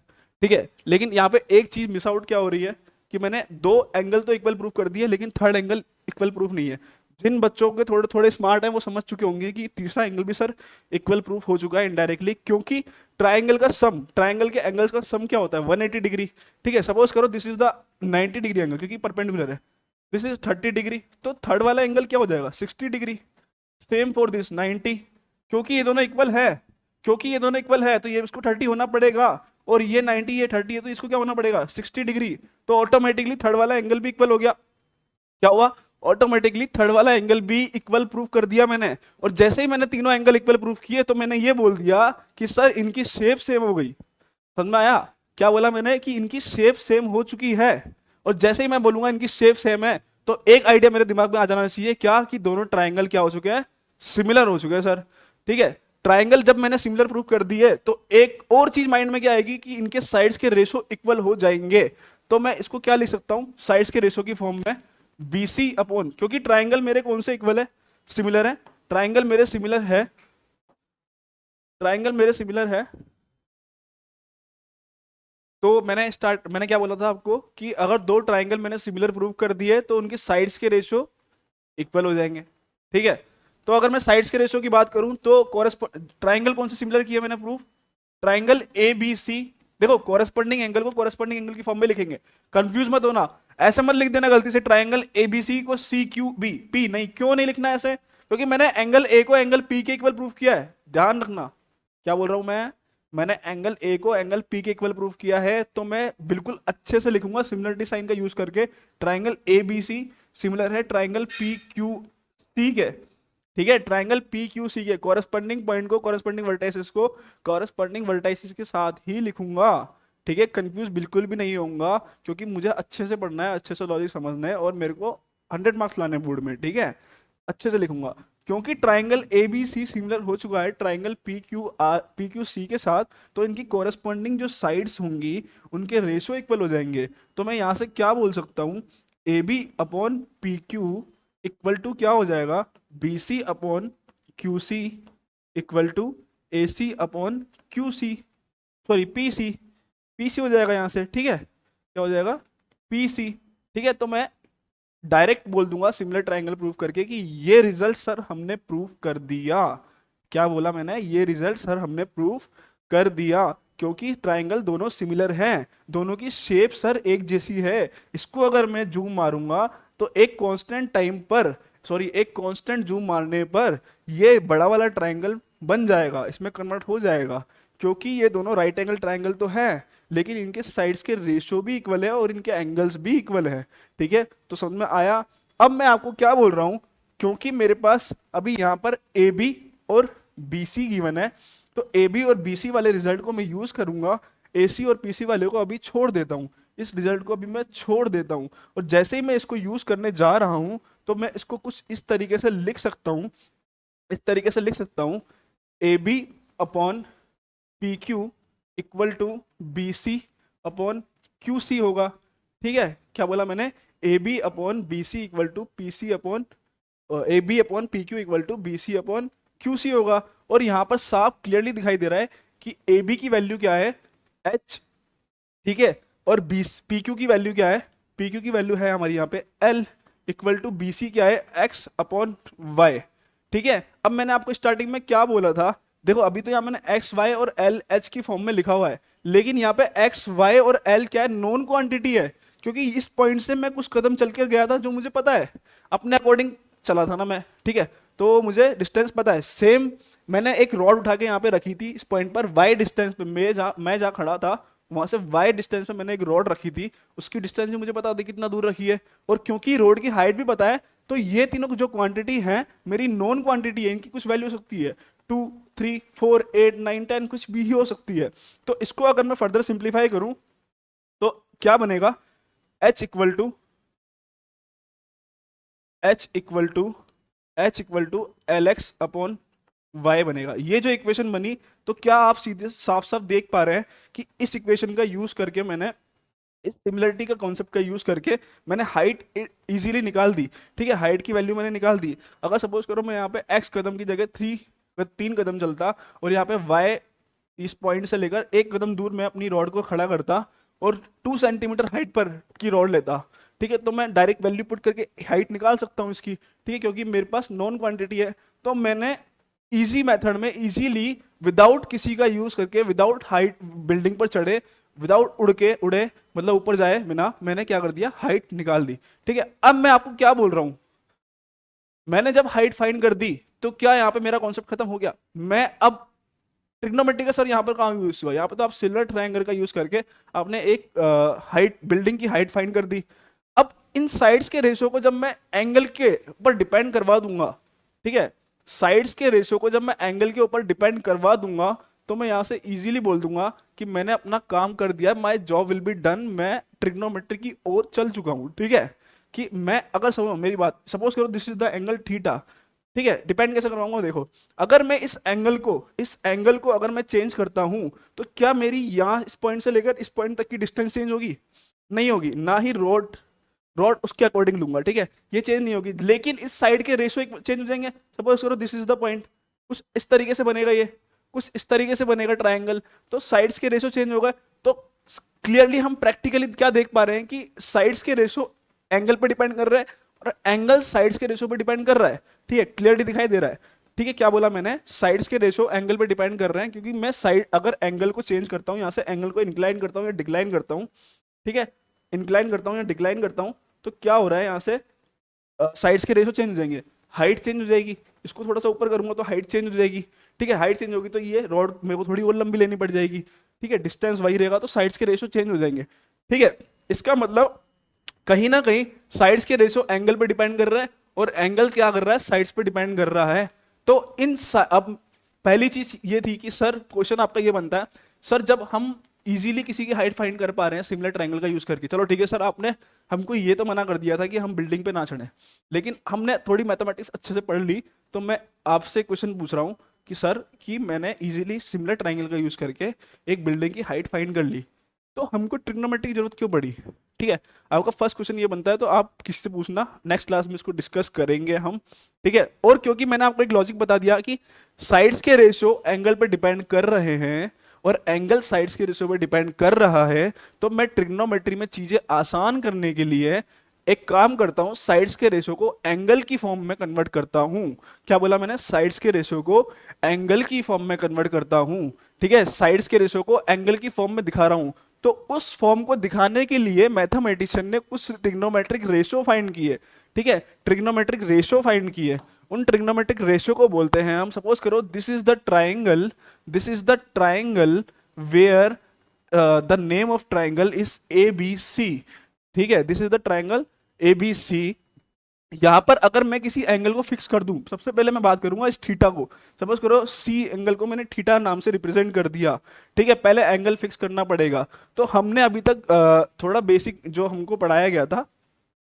Speaker 1: ठीक है। लेकिन यहाँ पे एक चीज मिस आउट क्या हो रही है कि मैंने दो एंगल तो इक्वल प्रूव कर दिए, लेकिन थर्ड एंगल इक्वल प्रूफ नहीं है। जिन बच्चों के थोड़े थोड़े स्मार्ट हैं वो समझ चुके होंगे कि तीसरा एंगल भी सर इक्वल प्रूफ हो चुका है इनडायरेक्टली, क्योंकि ट्राइंगल का सम, ट्राइंगल के एंगल्स का सम क्या होता है, 180 डिग्री, ठीक है। सपोज करो this is the 90 degree angle, क्योंकि परपेंडिकुलर है, दिस इज 30 डिग्री, तो थर्ड वाला एंगल क्या हो जाएगा, 60 डिग्री। सेम फॉर दिस 90, क्योंकि ये दोनों इक्वल है, क्योंकि ये दोनों इक्वल है तो ये इसको 30 होना पड़ेगा, और ये 90 ये 30 है तो इसको क्या होना पड़ेगा, 60 डिग्री। तो ऑटोमेटिकली थर्ड वाला एंगल भी इक्वल हो गया। क्या हुआ, ऑटोमेटिकली थर्ड वाला एंगल भी इक्वल प्रूफ कर दिया मैंने। और जैसे ही मैंने तीनों एंगल इक्वल प्रूफ किए तो मैंने ये बोल दिया कि सर इनकी शेप सेम हो गई। समझ में आया, क्या बोला मैंने कि इनकी शेप सेम हो चुकी है। और जैसे ही मैं बोलूंगा इनकी शेप सेम है तो एक आइडिया मेरे दिमाग में आ जाना चाहिए, क्या कि दोनों ट्राइंगल क्या हो चुके हैं, सिमिलर हो चुके हैं सर, ठीक है। ट्राइंगल जब मैंने सिमिलर प्रूफ कर दी है तो एक और चीज माइंड में क्या आएगी कि इनके साइड्स के रेशो इक्वल हो जाएंगे। तो मैं इसको क्या लिख सकता हूं, साइड्स के रेशो की फॉर्म में BC अपॉन, क्योंकि ट्राइंगल मेरे कौन से इक्वल है, सिमिलर है, ट्राइंगल मेरे सिमिलर है, ट्राइंगल मेरे सिमिलर है। तो मैंने क्या बोला था आपको कि अगर दो ट्राइंगल मैंने सिमिलर प्रूव कर दिए तो उनकी साइड्स के रेशो इक्वल हो जाएंगे, ठीक है। तो अगर मैं साइड्स के रेशो की बात करूं तो ट्राइंगल कौन से सिमिलर किया मैंने प्रूफ, ट्राइंगल ABC। देखो कोरेस्पोंडिंग एंगल को कोरेस्पोंडिंग एंगल की फॉर्म में लिखेंगे, कंफ्यूज मत होना। ऐसे मत लिख देना गलती से ट्राइंगल ABC को CQB, नहीं, क्यों नहीं लिखना ऐसे, क्योंकि मैंने एंगल A को एंगल P के इक्वल प्रूफ किया है, ध्यान रखना। क्या बोल रहा हूं मैंने एंगल A को एंगल P के इक्वल प्रूफ किया है, तो मैं बिल्कुल अच्छे से लिखूंगा सिमिलरिटी साइन का यूज करके, ट्राइंगल ABC सिमिलर है ट्राइंगल PQC के, ठीक है। ट्राइंगल PQC के कॉरेस्पॉन्डिंग पॉइंट को, कॉरेस्पॉन्डिंग वर्टाइसिस को कॉरेस्पॉन्डिंग वर्टाइसिस के साथ ही लिखूंगा, ठीक है। कंफ्यूज बिल्कुल भी नहीं होऊंगा, क्योंकि मुझे अच्छे से पढ़ना है, अच्छे से लॉजिक समझना है, और मेरे को 100 मार्क्स लाने हैं बोर्ड में, ठीक है। अच्छे से लिखूंगा, क्योंकि ट्राइंगल ABC सिमिलर हो चुका है ट्राइंगल PQC के साथ, तो इनकी कॉरेस्पॉन्डिंग जो साइड्स होंगी उनके रेशो इक्वल हो जाएंगे। तो मैं यहां से क्या बोल सकता हूं, AB upon PQ equal to क्या हो जाएगा, BC upon QC equal to AC upon QC, sorry PC हो जाएगा यहाँ से, ठीक है। क्या हो जाएगा, PC, ठीक है। तो मैं डायरेक्ट बोल दूंगा सिमिलर ट्राइंगल प्रूफ करके कि ये रिजल्ट सर हमने प्रूफ कर दिया। क्या बोला मैंने, ये रिजल्ट सर हमने प्रूफ कर दिया, क्योंकि ट्राइंगल दोनों सिमिलर हैं, दोनों की शेप सर एक जैसी है। इसको अगर मैं जूम मारूंगा तो एक कांस्टेंट टाइम पर, सॉरी एक कांस्टेंट जूम मारने पर ये बड़ा वाला ट्राइंगल बन जाएगा, इसमें कन्वर्ट हो जाएगा, क्योंकि ये दोनों राइट एंगल ट्राइंगल तो है, लेकिन इनके साइड्स के रेशियो भी इक्वल है और इनके एंगल्स भी इक्वल है, ठीक है। तो समझ में आया। अब मैं आपको क्या बोल रहा हूं, क्योंकि मेरे पास अभी यहां पर AB और BC गिवन है, तो AB और BC वाले रिजल्ट को मैं यूज करूंगा, AC और PC वाले को अभी छोड़ देता हूं, इस रिजल्ट को अभी मैं छोड़ देता हूं। और जैसे ही मैं इसको यूज करने जा रहा हूं तो मैं इसको कुछ इस तरीके से लिख सकता हूं, इस तरीके से लिख सकता हूं, AB upon PQ equal to BC upon QC होगा, ठीक है। क्या बोला मैंने, AB upon BC equal to PC upon AB upon PQ equal to BC upon QC होगा। और यहां पर साफ क्लियरली दिखाई दे रहा है कि AB की वैल्यू क्या है, H, ठीक है, और PQ की वैल्यू क्या है, PQ की वैल्यू है हमारी यहाँ पे L इक्वल टू BC क्या है, X अपॉन Y, ठीक है। अब मैंने आपको स्टार्टिंग में क्या बोला था, देखो अभी तो यहाँ मैंने एक्स वाई और एल एच की फॉर्म में लिखा हुआ है, लेकिन यहाँ पे एक्स वाई और एल क्या है, नॉन क्वांटिटी है, क्योंकि इस पॉइंट से मैं कुछ कदम चल के गया था जो मुझे पता है, अपने अकॉर्डिंग चला था ना मैं, ठीक है, तो मुझे डिस्टेंस पता है। सेम मैंने एक रॉड उठा के यहाँ पे रखी थी इस पॉइंट पर, वाई डिस्टेंस पे मैं जहाँ खड़ा था वहां से वाई डिस्टेंस पे मैंने एक रॉड रखी थी, उसकी डिस्टेंस भी मुझे पता थी कितना दूर रखी है, और क्योंकि रोड की हाइट भी पता है, तो ये तीनों जो क्वांटिटी है मेरी नॉन क्वांटिटी है, इनकी कुछ वैल्यू हो सकती है 2, 3, 4, 8, 9, 10 कुछ भी हो सकती है। तो इसको अगर मैं फर्दर सिंप्लीफाई करूं तो क्या बनेगा, h equal to H equal to H equal to L X upon Y बनेगा। ये जो इक्वेशन बनी, तो क्या आप सीधे साफ साफ देख पा रहे हैं कि इस इक्वेशन का यूज करके मैंने, इस सिमिलरिटी का कॉन्सेप्ट का यूज करके मैंने हाइट इजीली निकाल दी, ठीक है, हाइट की वैल्यू मैंने निकाल दी। अगर सपोज करो मैं यहाँ पे x कदम की जगह 3 कदम चलता, और यहाँ पे y इस पॉइंट से लेकर 1 कदम दूर मैं अपनी रॉड को खड़ा करता और 2 सेंटीमीटर हाइट पर की रॉड लेता, ठीक है, तो मैं डायरेक्ट वैल्यू पुट करके हाइट निकाल सकता हूँ इसकी, ठीक है, क्योंकि मेरे पास नॉन क्वांटिटी है। तो मैंने इजी मेथड में इजीली विदाउट किसी का यूज करके, विदाउट हाइट बिल्डिंग पर चढ़े, विदाउट उड़े मतलब ऊपर जाए बिना, मैंने क्या कर दिया, हाइट निकाल दी, ठीक है। अब मैं आपको क्या बोल रहा हूं, मैंने जब हाइट फाइंड कर दी तो क्या यहां पे मेरा कॉन्सेप्ट खत्म हो गया। मैं अब ट्रिग्नोमेट्री का सर यहाँ पर कहाँ यूज हुआ, यहाँ पे तो आप सिल्वर ट्रायंगल का यूज करके आपने एक हाइट, बिल्डिंग की हाइट फाइंड कर दी। अब इन साइड्स के रेशो को जब मैं एंगल के ऊपर डिपेंड करवा दूंगा, ठीक है, साइड्स के रेशो को जब मैं एंगल के ऊपर डिपेंड करवा दूंगा, तो मैं यहां से इजीली बोल दूंगा कि मैंने अपना काम कर दिया, my job will be done, मैं ट्रिग्नोमेट्री की ओर चल चुका हूं, ठीक है। कि मैं अगर समझो मेरी बात, सपोज करो this is the angle theta, ठीक है, डिपेंड कैसे करवाऊंगा देखो, अगर मैं इस एंगल को अगर मैं चेंज करता हूं, तो क्या मेरी यहां इस पॉइंट से लेकर इस पॉइंट तक की डिस्टेंस चेंज होगी, नहीं होगी, ना ही रॉड रॉड उसके अकॉर्डिंग लूंगा, ठीक है, ये चेंज नहीं होगी, लेकिन इस साइड के रेशो चेंज हो जाएंगे। सपोज करो दिस इज द पॉइंट, कुछ इस तरीके से बनेगा, ये कुछ इस तरीके से बनेगा ट्रायंगल, तो साइड्स के रेशो चेंज होगा। तो क्लियरली हम प्रैक्टिकली क्या देख पा रहे हैं कि साइड्स के रेशो एंगल पे डिपेंड कर रहे हैं, और एंगल साइड्स के रेशो पे डिपेंड कर रहा है, ठीक है, क्लियरली दिखाई दे रहा है, ठीक है। क्या बोला मैंने, साइड्स के रेशो एंगल पे डिपेंड कर रहे हैं, क्योंकि मैं साइड अगर एंगल को चेंज करता हूं, यहां से एंगल को इंक्लाइन करता हूं या डिक्लाइन करता हूं, ठीक है, इंक्लाइन करता हूं या डिक्लाइन करता हूं, तो क्या हो रहा है, यहां से साइड्स के रेशो चेंज हो जाएंगे, हाइट चेंज हो जाएगी, इसको थोड़ा सा ऊपर करूंगा तो हाइट चेंज हो जाएगी, ठीक है, हाइट चेंज होगी तो ये रॉड मेरे को थोड़ी और लंबी लेनी पड़ जाएगी, ठीक है, डिस्टेंस वही रहेगा, तो साइड्स के रेशो चेंज हो जाएंगे, ठीक है। इसका मतलब कहीं ना कहीं साइड्स के रेशो एंगल पे डिपेंड कर रहा है, और एंगल क्या कर रहा है, साइड्स पे डिपेंड कर रहा है। तो अब पहली चीज ये थी कि सर क्वेश्चन आपका ये बनता है, सर जब हम इजीली किसी की हाइट फाइंड कर पा रहे हैं सिमिलर ट्रायंगल का यूज करके, चलो ठीक है सर, आपने हमको ये तो मना कर दिया था कि हम बिल्डिंग पे ना चढ़े, लेकिन हमने थोड़ी मैथमेटिक्स अच्छे से पढ़ ली, तो मैं आपसे क्वेश्चन पूछ रहा हूँ कि सर कि मैंने इजीली सिमिलर ट्रायंगल का यूज करके एक बिल्डिंग की हाइट फाइंड कर ली, तो हमको ट्रिग्नोमेट्री की जरूरत क्यों पड़ी, ठीक है। आपका फर्स्ट क्वेश्चन ये बनता है, तो आप किसी से पूछना, नेक्स्ट क्लास में इसको डिस्कस करेंगे हम, ठीक है। और क्योंकि मैंने आपको एक लॉजिक बता दिया कि साइड्स के रेशियो एंगल पे डिपेंड कर रहे हैं, और एंगल साइड्स के रेशियो पे डिपेंड कर रहा है, तो मैं ट्रिग्नोमेट्री में चीजें आसान करने के लिए एक काम करता हूं, साइड्स के रेशियो को एंगल की फॉर्म में कन्वर्ट करता हूं। क्या बोला मैंने, साइड्स के रेशियो को एंगल की फॉर्म में कन्वर्ट करता हूं, ठीक है, साइड्स के रेशियो को एंगल की फॉर्म में दिखा रहा हूं। तो उस फॉर्म को दिखाने के लिए मैथमेटिशियन ने कुछ ट्रिग्नोमेट्रिक रेशियो फाइंड किए, ठीक है, ट्रिग्नोमेट्रिक रेशियो फाइंड किए। उन ट्रिग्नोमेट्रिक रेशियो को बोलते हैं हम, सपोज करो this is the triangle, this is the triangle where the name of triangle is A B C, ठीक है, this is the triangle A B C. यहां पर अगर मैं किसी एंगल को फिक्स कर दूं, सबसे पहले मैं बात करूंगा इस थीटा को, सपोज करो सी एंगल को मैंने थीटा नाम से रिप्रेजेंट कर दिया, ठीक है, पहले एंगल फिक्स करना पड़ेगा। तो हमने अभी तक थोड़ा बेसिक जो हमको पढ़ाया गया था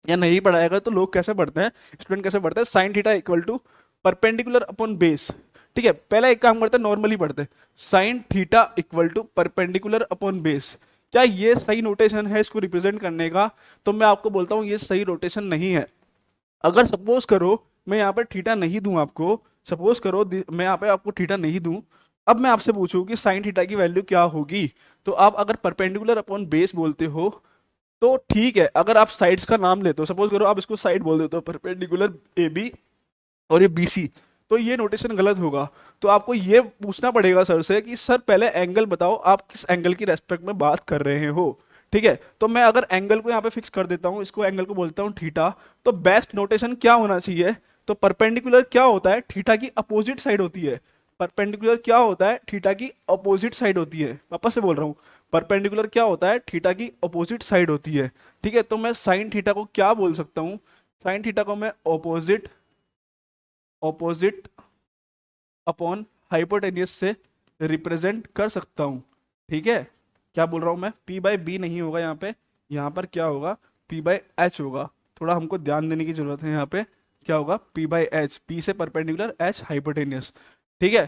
Speaker 1: या नहीं पढ़ाया गया, तो लोग कैसे पढ़ते हैं, स्टूडेंट कैसे पढ़ते हैं, sine theta equal to perpendicular upon base, ठीक है, पहले एक काम करते हैं, नॉर्मली पढ़ते हैं, sine theta equal to perpendicular upon base. क्या ये सही नोटेशन है इसको रिप्रेजेंट करने का, तो मैं आपको बोलता हूं ये सही नोटेशन नहीं है। अगर सपोज करो मैं यहाँ पे थीटा नहीं दूं आपको, सपोज करो मैं यहाँ पे आपको थीटा नहीं दूं, अब मैं आपसे पूछूं कि साइन थीटा की वैल्यू क्या होगी, तो आप अगर परपेंडिकुलर अपॉन बेस बोलते हो तो ठीक है। अगर आप साइड्स का नाम लेते हो, सपोज करो आप इसको साइड बोल देते हो, परपेंडिकुलर ए बी और ये बी सी, तो ये नोटेशन गलत होगा। तो आपको ये पूछना पड़ेगा सर से कि सर पहले एंगल बताओ, आप किस एंगल की रेस्पेक्ट में बात कर रहे हो, ठीक है, तो मैं अगर एंगल को यहाँ पे फिक्स कर देता हूँ, इसको एंगल को बोलता हूँ थीटा, तो बेस्ट नोटेशन क्या होना चाहिए? तो परपेंडिकुलर क्या होता है? थीटा की अपोजिट साइड होती है। परपेंडिकुलर क्या होता है? थीटा की अपोजिट साइड होती है। वापस से बोल रहा हूँ, परपेंडिकुलर क्या होता है? थीटा की अपोजिट साइड होती है। ठीक है, तो मैं साइन थीटा को क्या बोल सकता हूँ? साइन थीटा को मैं ऑपोजिट ऑपोजिट अपॉन हाइपोटेन्यूस से रिप्रेजेंट कर सकता हूँ। ठीक है, क्या बोल रहा हूँ मैं? पी बाई बी नहीं होगा यहाँ पे, यहाँ पर क्या होगा? पी बाई एच होगा। थोड़ा हमको ध्यान देने की जरूरत है यहाँ पे। क्या होगा? पी बाई एच, पी से परपेंडिकुलर, एच हाइपोटेन्यूस। ठीक है,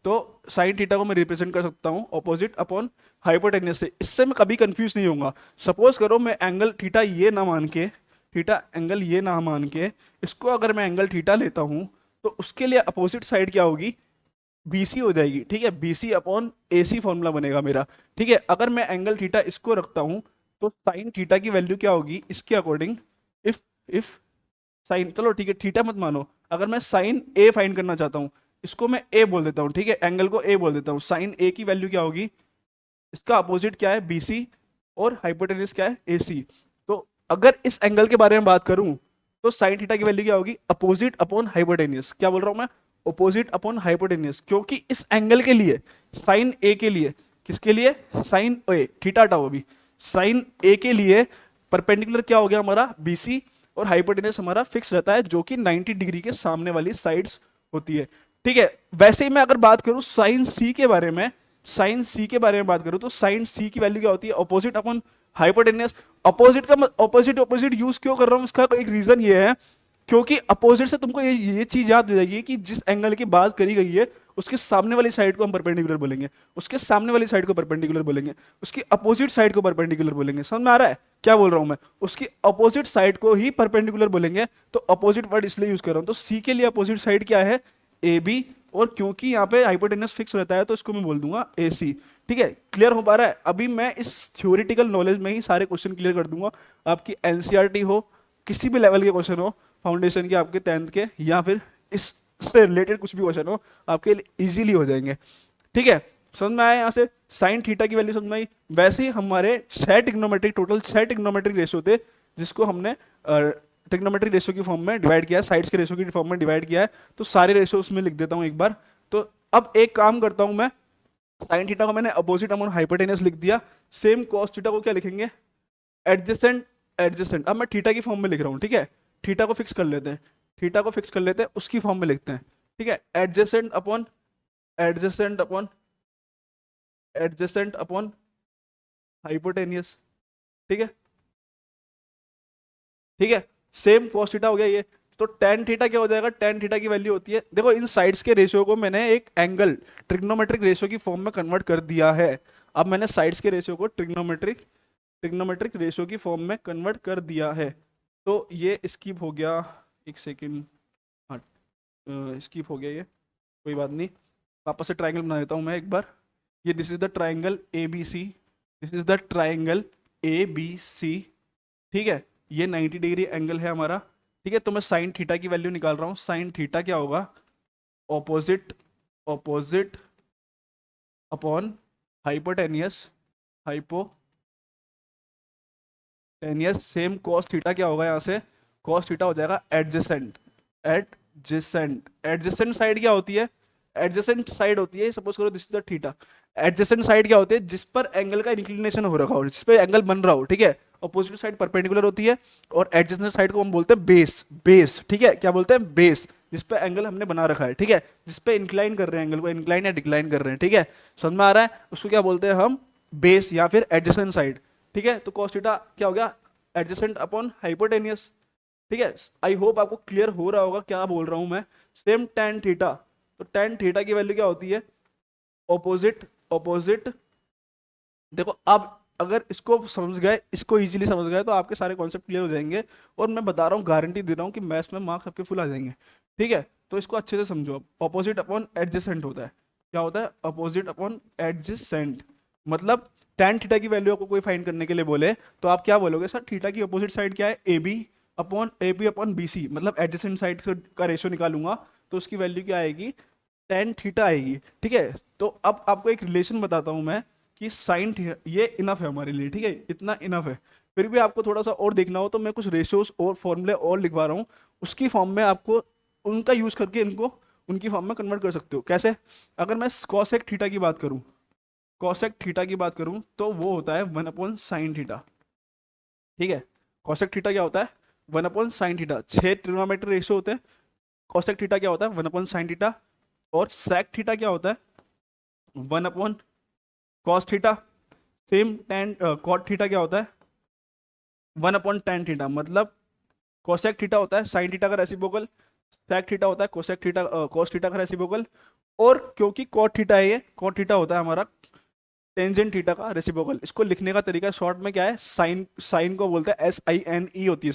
Speaker 1: तो साइन थीटा को मैं रिप्रेजेंट कर सकता हूँ ऑपोजिट अपॉन हाइपोटेन्यूस से। इससे मैं कभी कंफ्यूज नहीं होऊंगा। सपोज करो मैं एंगल थीटा ये ना मान के, थीटा एंगल ये ना मान के, इसको अगर मैं एंगल थीटा लेता हूँ, तो उसके लिए अपोजिट साइड क्या होगी? बीसी हो जाएगी। ठीक है, बीसी अपॉन एसी फॉर्मूला बनेगा मेरा। ठीक है, अगर मैं एंगल थीटा इसको रखता हूं, तो साइन थीटा की वैल्यू क्या होगी इसके अकॉर्डिंग? इफ साइन, चलो ठीक है थीटा मत मानो, अगर मैं साइन ए फाइंड करना चाहता हूं, इसको मैं ए बोल देता हूं। ठीक है, एंगल को ए बोल देता हूं। साइन ए की वैल्यू क्या होगी? इसका अपोजिट क्या है? बीसी, और हाइपोटेन्यूस क्या है? एसी। तो अगर इस एंगल के बारे में बात करूं, तो साइन थीटा की वैल्यू क्या होगी? Opposite upon hypotenuse. क्या बोल रहा हूं मैं? अपोजिट अपॉन हाइपोटेन्यूस, क्योंकि इस एंगल के लिए, साइन ए के लिए, किसके लिए? साइन ए, थीटा हटाओ अभी, साइन ए के लिए परपेंडिकुलर क्या हो गया हमारा? बीसी, और हाइपोटेन्यूस हमारा फिक्स रहता है, जो कि 90 डिग्री के सामने वाली साइड्स होती है। ठीक है, वैसे ही मैं अगर बात करूं साइन सी के बारे में, साइन सी के बारे में बात करूं, तो साइन सी की वैल्यू क्या होती है? Opposite upon hypotenuse. अपोजिट का अपोजिट अपोजिट यूज क्यों कर रहा हूं? इसका एक रीजन ये है, क्योंकि अपोजिट से तुमको ये चीज याद हो जाएगी कि जिस एंगल की बात करी गई है, उसके सामने वाली साइड को हम परपेंडिकुलर बोलेंगे, उसके सामने वाली साइड को परपेंडिकुलर बोलेंगे, उसकी अपोजिट साइड को परपेंडिकुलर बोलेंगे। समझ में आ रहा है क्या बोल रहा हूं मैं? उसकी अपोजिट साइड को ही परपेंडिकुलर बोलेंगे। तो अपोजिट वर्ड इसलिए यूज कर रहा हूं। तो सी के लिए अपोजिट साइड क्या है? ए बी, और क्योंकि यहाँ पे हाइपोटेन्यूस फिक्स रहता है, तो इसको मैं बोल दूंगा ए सी। ठीक है, क्लियर हो पा रहा है? अभी मैं इस थ्योरेटिकल नॉलेज में ही सारे क्वेश्चन क्लियर कर दूंगा। आपकी एनसीईआरटी हो, किसी भी लेवल के क्वेश्चन हो, फाउंडेशन के, आपके 10th के, या फिर इससे रिलेटेड कुछ भी क्वेश्चन हो, आपके लिए इजीली हो जाएंगे। ठीक है, समझ में आया यहाँ से? साइन थीटा की वैल्यू समझ में आई? वैसे ही हमारे 6 ट्रिग्नोमेट्रिक, टोटल 6 ट्रिग्नोमेट्रिक रेशियो थे, जिसको हमने ट्रिग्नोमेट्रिक रेशियो की फॉर्म में डिवाइड किया है, साइड्स के रेशियो की फॉर्म में डिवाइड किया है। तो सारे रेशियो उसमें लिख देता हूँ एक बार। तो अब एक काम करता हूँ मैं, साइन थीटा को मैंने अपोजिट अपॉन हाइपोटेन्यूस लिख दिया। सेम कॉस थीटा को क्या लिखेंगे? Adjacent, adjacent. अब मैं थीटा की फॉर्म में लिख रहा हूँ। ठीक है, थीटा को फिक्स कर लेते हैं, थीटा को फिक्स कर लेते हैं, उसकी फॉर्म में लिखते हैं। ठीक है, adjacent upon, adjacent upon, adjacent upon hypotenuse. ठीक है, ठीक है, सेम cos थीटा हो गया ये। तो tan थीटा क्या हो जाएगा? tan थीटा की वैल्यू होती है, देखो इन साइड्स के रेशियो को मैंने एक एंगल ट्रिग्नोमेट्रिक रेशियो की फॉर्म में कन्वर्ट कर दिया है। अब मैंने साइड्स के रेशियो को ट्रिग्नोमेट्रिक ट्रिग्नोमेट्रिक रेशियो की फॉर्म में कन्वर्ट कर दिया है। तो ये स्किप हो गया, एक सेकेंड, हाँ स्किप हो गया ये, कोई बात नहीं। वापस से ट्राइंगल बना देता हूँ मैं एक बार। ये this is the triangle A B C, this is the triangle A B C. ठीक है, ये 90 डिग्री एंगल है हमारा। ठीक है, तो मैं साइन थीटा की वैल्यू निकाल रहा हूँ। साइन थीटा क्या होगा? Opposite, opposite upon hypotenuse, hypotenuse. Same cos theta क्या होगा? यहाँ से कॉस थीटा हो जाएगा एडजेसेंट, एडजेसेंट। एडजेसेंट साइड क्या होती है? एडजेसेंट साइड होती है, सपोज करो this is the theta. Adjacent side क्या होती है? जिस पर एंगल का इंक्लिनेशन हो रखा हो, जिस पे एंगल बन रहा हो। ठीक है, अपोजिट साइड परपेंडिकुलर होती है, और एडजेसेंट साइड को हम बोलते हैं बेस, बेस। ठीक है, क्या बोलते हैं? बेस, जिस पे एंगल हमने बना रखा है। ठीक है, जिस पे इंक्लाइन कर रहे हैं एंगल को, इंक्लाइन या डिक्लाइन कर रहे हैं। ठीक है, समझ में आ रहा है? उसको क्या बोलते हैं हम? बेस, या फिर एडजेसेंट साइड। ठीक है, तो cos थीटा क्या हो गया? Adjacent upon hypotenuse. ठीक है, आई होप आपको क्लियर हो रहा होगा क्या बोल रहा हूं मैं। सेम tan थीटा, तो tan थीटा की वैल्यू क्या होती है? Opposite, opposite. देखो अब अगर इसको समझ गए, इसको इजीली समझ गए, तो आपके सारे कॉन्सेप्ट क्लियर हो जाएंगे। और मैं बता रहा हूँ, गारंटी दे रहा हूँ कि मैथ्स में मार्क्स आपके फुल आ जाएंगे। ठीक है, तो इसको अच्छे से समझो। अब ऑपोजिट अपॉन एडजेसेंट होता है। क्या होता है? Opposite upon adjacent. मतलब tan थीटा की वैल्यू आपको कोई फाइंड करने के लिए बोले, तो आप क्या बोलोगे? सर थीटा की अपोजिट साइड क्या है? A B upon B C, मतलब एडजेसेंट साइड का रेशियो निकालूंगा, तो उसकी वैल्यू क्या आएगी? tan थीटा आएगी। ठीक है, तो अब आपको एक रिलेशन बताता हूं मैं, कि साइन ये इनफ है हमारे लिए, ठीक है, इतना इनफ है। फिर भी आपको थोड़ा सा और देखना हो तो मैं कुछ रेशियोज और फॉर्मूले और लिखवा रहा हूँ, उसकी फॉर्म में आपको उनका यूज करके इनको उनकी फॉर्म में कन्वर्ट कर सकते हो। कैसे? अगर मैं कॉसेक थीटा की बात करूं, कॉसेक थीटा की बात करूं तो वो होता है 1/sin थीटा, ठीक है। कॉसेक थीटा क्या होता है? 1/sin theta. 6 ट्रिग्नोमेट्री रेशियो होते हैं। कॉसेक थीटा क्या होता है? 1/sin theta. और सेक थीटा क्या होता है? 1/cos theta. Same tan cot theta क्या होता है? 1/tan theta. मतलब कोसेक थीटा होता है साइन थीटा का रेसिप्रोकल, सेक थीटा होता है कोसेक थीटा cos थीटा का रेसिप्रोकल, और क्योंकि कॉट थीटा है, ये कॉट थीटा होता है हमारा टेंजेंट थीटा का रेसिप्रोकल। इसको लिखने का तरीका शॉर्ट में क्या है? साइन, साइन को बोलते हैं SINE होती है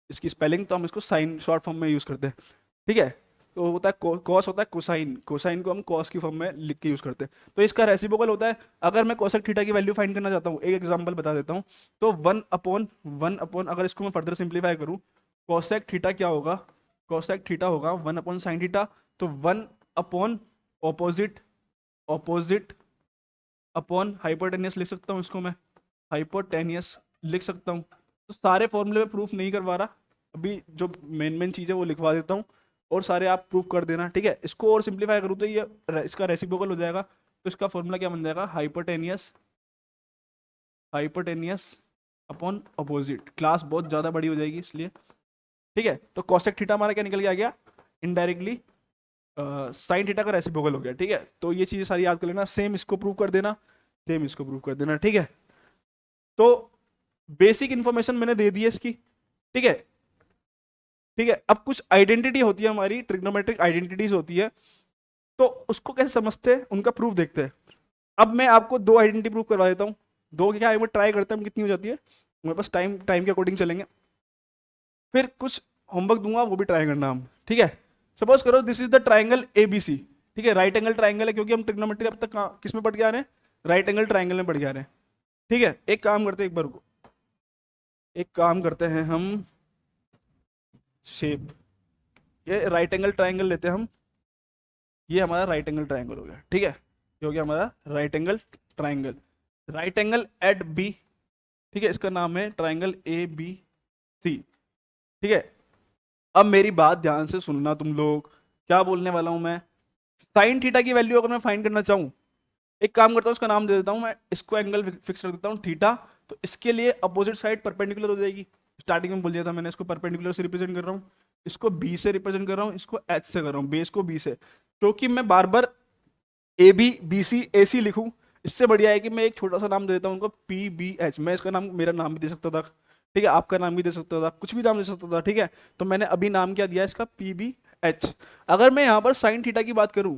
Speaker 1: इसकी स्पेलिंग, तो हम इसको साइन शॉर्ट फॉर्म में यूज करते हैं, ठीक है। तो होता है कॉस, होता है कोसाइन, कोसाइन को हम कॉस की फॉर्म में लिख के यूज करते हैं। तो इसका रेसिप्रोकल होता है, अगर मैं कोसेक थीटा की वैल्यू फाइंड करना चाहता हूँ, एक एग्जांपल बता देता हूँ, तो 1/1, अगर इसको मैं फर्दर सिंप्लीफाई करूँ, कोसेक थीटा क्या होगा? कोसेक थीटा होगा 1/sin थीटा। तो 1 ऑपोजिट, ऑपोजिट अपॉन हाइपोटेनियस लिख सकता हूँ इसको मैं, हाइपोटेनियस लिख सकता हूँ। तो सारे फॉर्मूले में प्रूफ नहीं करवा रहा, अभी जो मेन मेन चीज़ है वो लिखवा देता हूँ, और सारे आप प्रूफ कर देना, ठीक है। इसको और सिंप्लीफाई करूँ तो ये इसका रेसिप्रोकल हो जाएगा, तो इसका फॉर्मूला क्या बन जाएगा? Hypotenuse, hypotenuse upon opposite. Class बहुत ज़्यादा बड़ी हो जाएगी इसलिए, ठीक है। तो कॉसेक थीटा हमारा क्या निकल के आ गया? इनडायरेक्टली साइन थीटा का रेसिप्रोकल हो गया, ठीक है। तो ये चीज़ सारी याद कर लेना, सेम इसको प्रूव कर देना, सेम इसको प्रूव कर देना, ठीक है। तो बेसिक इंफॉर्मेशन मैंने दे दी है इसकी, ठीक है, ठीक है। अब कुछ आइडेंटिटी होती है हमारी, ट्रिग्नोमेट्रिक आइडेंटिटीज होती है, तो उसको कैसे समझते हैं, उनका प्रूफ देखते हैं। अब मैं आपको दो आइडेंटिटी प्रूफ करवा देता हूँ, दो क्या है वो ट्राई करते हैं हम कितनी हो जाती है, मेरे पास टाइम टाइम के अकॉर्डिंग चलेंगे, फिर कुछ होमवर्क दूंगा वो भी ट्राई करना हम, ठीक है। सपोज करो this is the triangle ABC, ठीक है, राइट एंगल ट्राइंगल है, क्योंकि हम ट्रिग्नोमेट्री अब तक किस में पढ़ के आ रहे हैं? राइट एंगल ट्राइंगल में पढ़ के आ रहे हैं, ठीक है। एक काम करते हैं, एक बार रुको, एक काम करते हैं हम, शेप, ये राइट एंगल ट्राइंगल लेते हैं हम, ये हमारा राइट एंगल ट्राइंगल हो गया, ठीक है, ये हो गया हमारा right angle triangle, right angle at B, ठीक है, इसका नाम है ट्राइंगल ABC, ठीक है। अब मेरी बात ध्यान से सुनना तुम लोग, क्या बोलने वाला हूं मैं। साइन थीटा की वैल्यू अगर मैं फाइंड करना चाहूं, एक काम करता हूं, उसका नाम दे देता हूं मैं, इसको एंगल फिक्स कर देता हूं थीटा। तो इसके लिए अपोजिट साइड परपेंडिकुलर हो जाएगी, स्टार्टिंग में बोल दिया था मैंने, इसको परपेंडिकुलर से रिप्रेजेंट कर रहा हूं, इसको B से रिप्रेजेंट कर रहा हूं, इसको H से कर रहा हूं, बेस को B से, क्योंकि मैं बार बार AB BC AC लिखूं, इससे बढ़िया है कि मैं एक छोटा सा नाम दे देता हूं उनको, PBH। मैं इसका नाम, मेरा नाम भी दे सकता था, ठीक है, आपका नाम भी दे सकता था, कुछ भी नाम दे सकता था, ठीक है। तो मैंने अभी नाम क्या दिया इसका? PBH। अगर मैं यहाँ पर साइन थीटा की बात करूँ,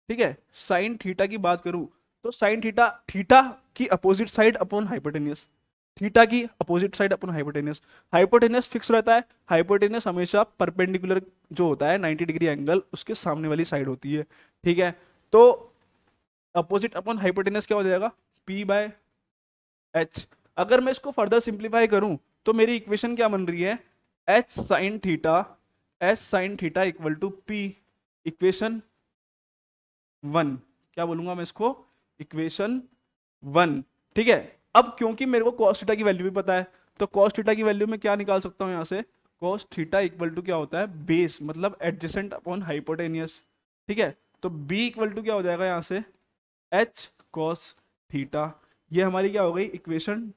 Speaker 1: ठीक है, साइन थीटा की बात करूँ, तो साइन थीटा, थीटा की opposite side upon hypotenuse, theta की opposite side upon hypotenuse, hypotenuse fix रहता है, हाइपोटेनियस हमेशा परपेंडिकुलर जो होता है 90 डिग्री एंगल उसके सामने वाली साइड होती है, ठीक है। तो अपोजिट अपॉन हाइपोटेनस क्या हो जाएगा? P/H। अगर मैं इसको फर्दर सिंप्लीफाई करूं तो मेरी इक्वेशन क्या बन रही है? H sine theta, H sine theta equal to P, equation 1, क्या बोलूंगा मैं इसको? इक्वेशन 1, ठीक है। अब क्योंकि मेरे को cos थीटा की वैल्यू भी पता है, तो cos थीटा की वैल्यू में क्या निकाल सकता हूं यहां से? cos थीटा इक्वल टू क्या होता है? बेस, मतलब एडजेसेंट अपॉन हाइपोटेनियस, ठीक है। तो B इक्वल टू क्या हो जाएगा यहां से? H cos theta. ये हमारी क्या हो गई? इक्वेशन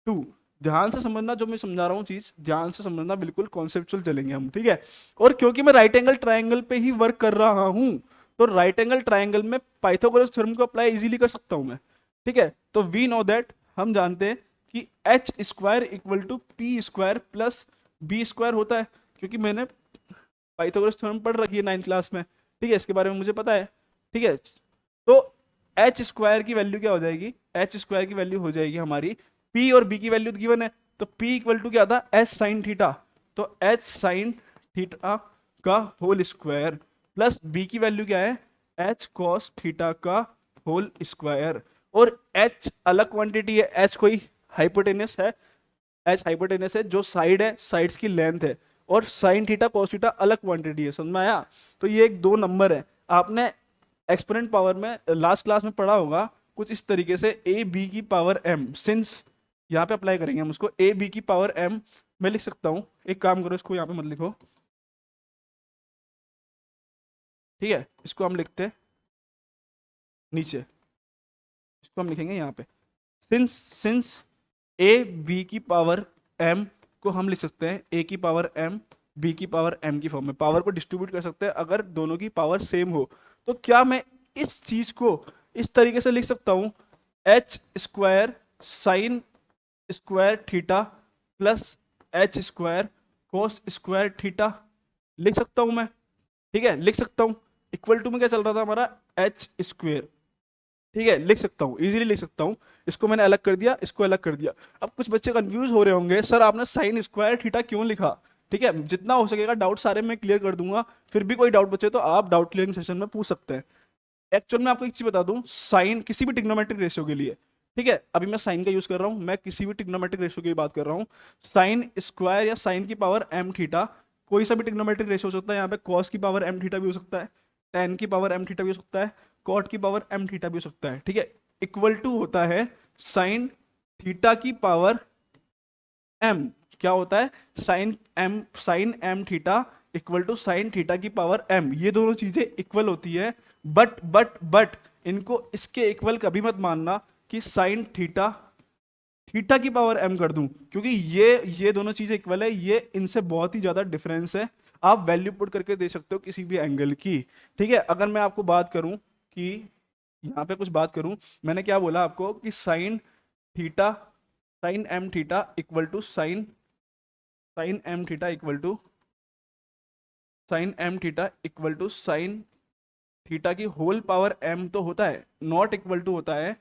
Speaker 1: 2। ध्यान से समझना जो मैं समझा रहा हूँ चीज, ध्यान से समझना, बिल्कुल कॉन्सेप्चुअल चलेंगे हम, ठीक है। और क्योंकि मैं राइट एंगल ट्राइंगल पे ही वर्क कर रहा हूं, तो राइट एंगल ट्राइंगल में पाइथागोरस थ्योरम को अप्लाई इजीली कर सकता हूं मैं, ठीक है। तो वी नो दैट, हम जानते हैं कि H square equal to P square plus B square होता है, क्योंकि मैंने पाइथागोरस थ्योरम पढ़ रखी है 9th क्लास में, ठीक है, इसके बारे में मुझे पता है, ठीक है। तो एच स्क्वायर की वैल्यू क्या हो जाएगी? एच स्क्वायर की वैल्यू हो जाएगी हमारी, पी और बी की वैल्यू गिवन है, तो पी इक्वल टू क्या था? एच साइन थीटा, तो एच साइन थीटा का होल स्क्वायर प्लस बी की वैल्यू क्या है? एच कॉस थीटा का होल स्क्वायर। और एच अलग क्वांटिटी है, एच कोई हाइपोटेनस है, एच हाइपोटेनस है, जो साइड है, साइड्स की लेंथ है, और साइन थीटा कॉस थीटा अलग क्वांटिटी है, समझ में आया? तो ये एक दो नंबर है, आपने एक्सपोनेंट पावर में लास्ट क्लास में पढ़ा होगा, कुछ इस तरीके से ए बी की पावर एम, सिंस यहाँ पे अप्लाई करेंगे हम उसको, ए बी की पावर एम मैं लिख सकता हूँ। एक काम करो, इसको यहाँ पे मत लिखो, ठीक है, इसको हम लिखते हैं नीचे, इसको हम लिखेंगे यहाँ पे, सिंस सिंस ए बी की पावर एम को हम लिख सकते हैं ए की पावर एम बी की पावर एम की फॉर्म में, पावर को डिस्ट्रीब्यूट कर सकते हैं अगर दोनों की पावर सेम हो। तो क्या मैं इस चीज को इस तरीके से लिख सकता हूं, H square sine square theta plus H square cos square theta, लिख सकता हूं मैं, ठीक है, लिख सकता हूं। इक्वल टू में क्या चल रहा था हमारा, एच स्क्वायर, ठीक है, लिख सकता हूँ, इजीली लिख सकता हूँ। इसको मैंने अलग कर दिया, इसको अलग कर दिया। अब कुछ बच्चे कंफ्यूज हो रहे होंगे, सर आपने साइन स्क्वायर थीटा क्यों लिखा, ठीक है, जितना हो सकेगा डाउट सारे मैं क्लियर कर दूंगा, फिर भी कोई डाउट बचे तो आप डाउट क्लियरिंग सेशन में पूछ सकते हैं। एक्चुअल में आपको एक चीज बता दूं, साइन किसी भी ट्रिग्नोमेट्रिक रेशियो के लिए, ठीक है, अभी मैं साइन का यूज कर रहा हूं, मैं किसी भी ट्रिग्नोमेट्रिक रेशियो की बात कर रहा हूं, साइन स्क्वायर या साइन की पावर एम थीटा, कोई सा भी ट्रिग्नोमेट्रिक रेशियो हो सकता है, यहाँ पे कॉस की पावर एम थीटा भी हो सकता है, टेन की पावर एम थीटा भी हो सकता है, कॉट की पावर एम थीटा भी हो सकता है, ठीक है, इक्वल टू होता है साइन थीटा की पावर एम, क्या होता है, sine M theta equal to sine theta की पावर एम, ये दोनों चीजें इक्वल होती है। बट इनको इसके इक्वल कभी मत मानना कि साइन थीटा थीटा की पावर एम कर दूं, क्योंकि ये दोनों चीजें इक्वल है, ये इनसे बहुत ही ज्यादा डिफरेंस है। आप वैल्यू पुट करके दे सकते हो किसी भी एंगल की, ठीक है। अगर मैं आपको बात करूं कि यहाँ पे कुछ बात करूं, मैंने क्या बोला आपको कि theta sine M theta equal to sine M theta equal to sine M theta equal to sine theta की होल पावर एम तो होता है, नॉट इक्वल टू होता है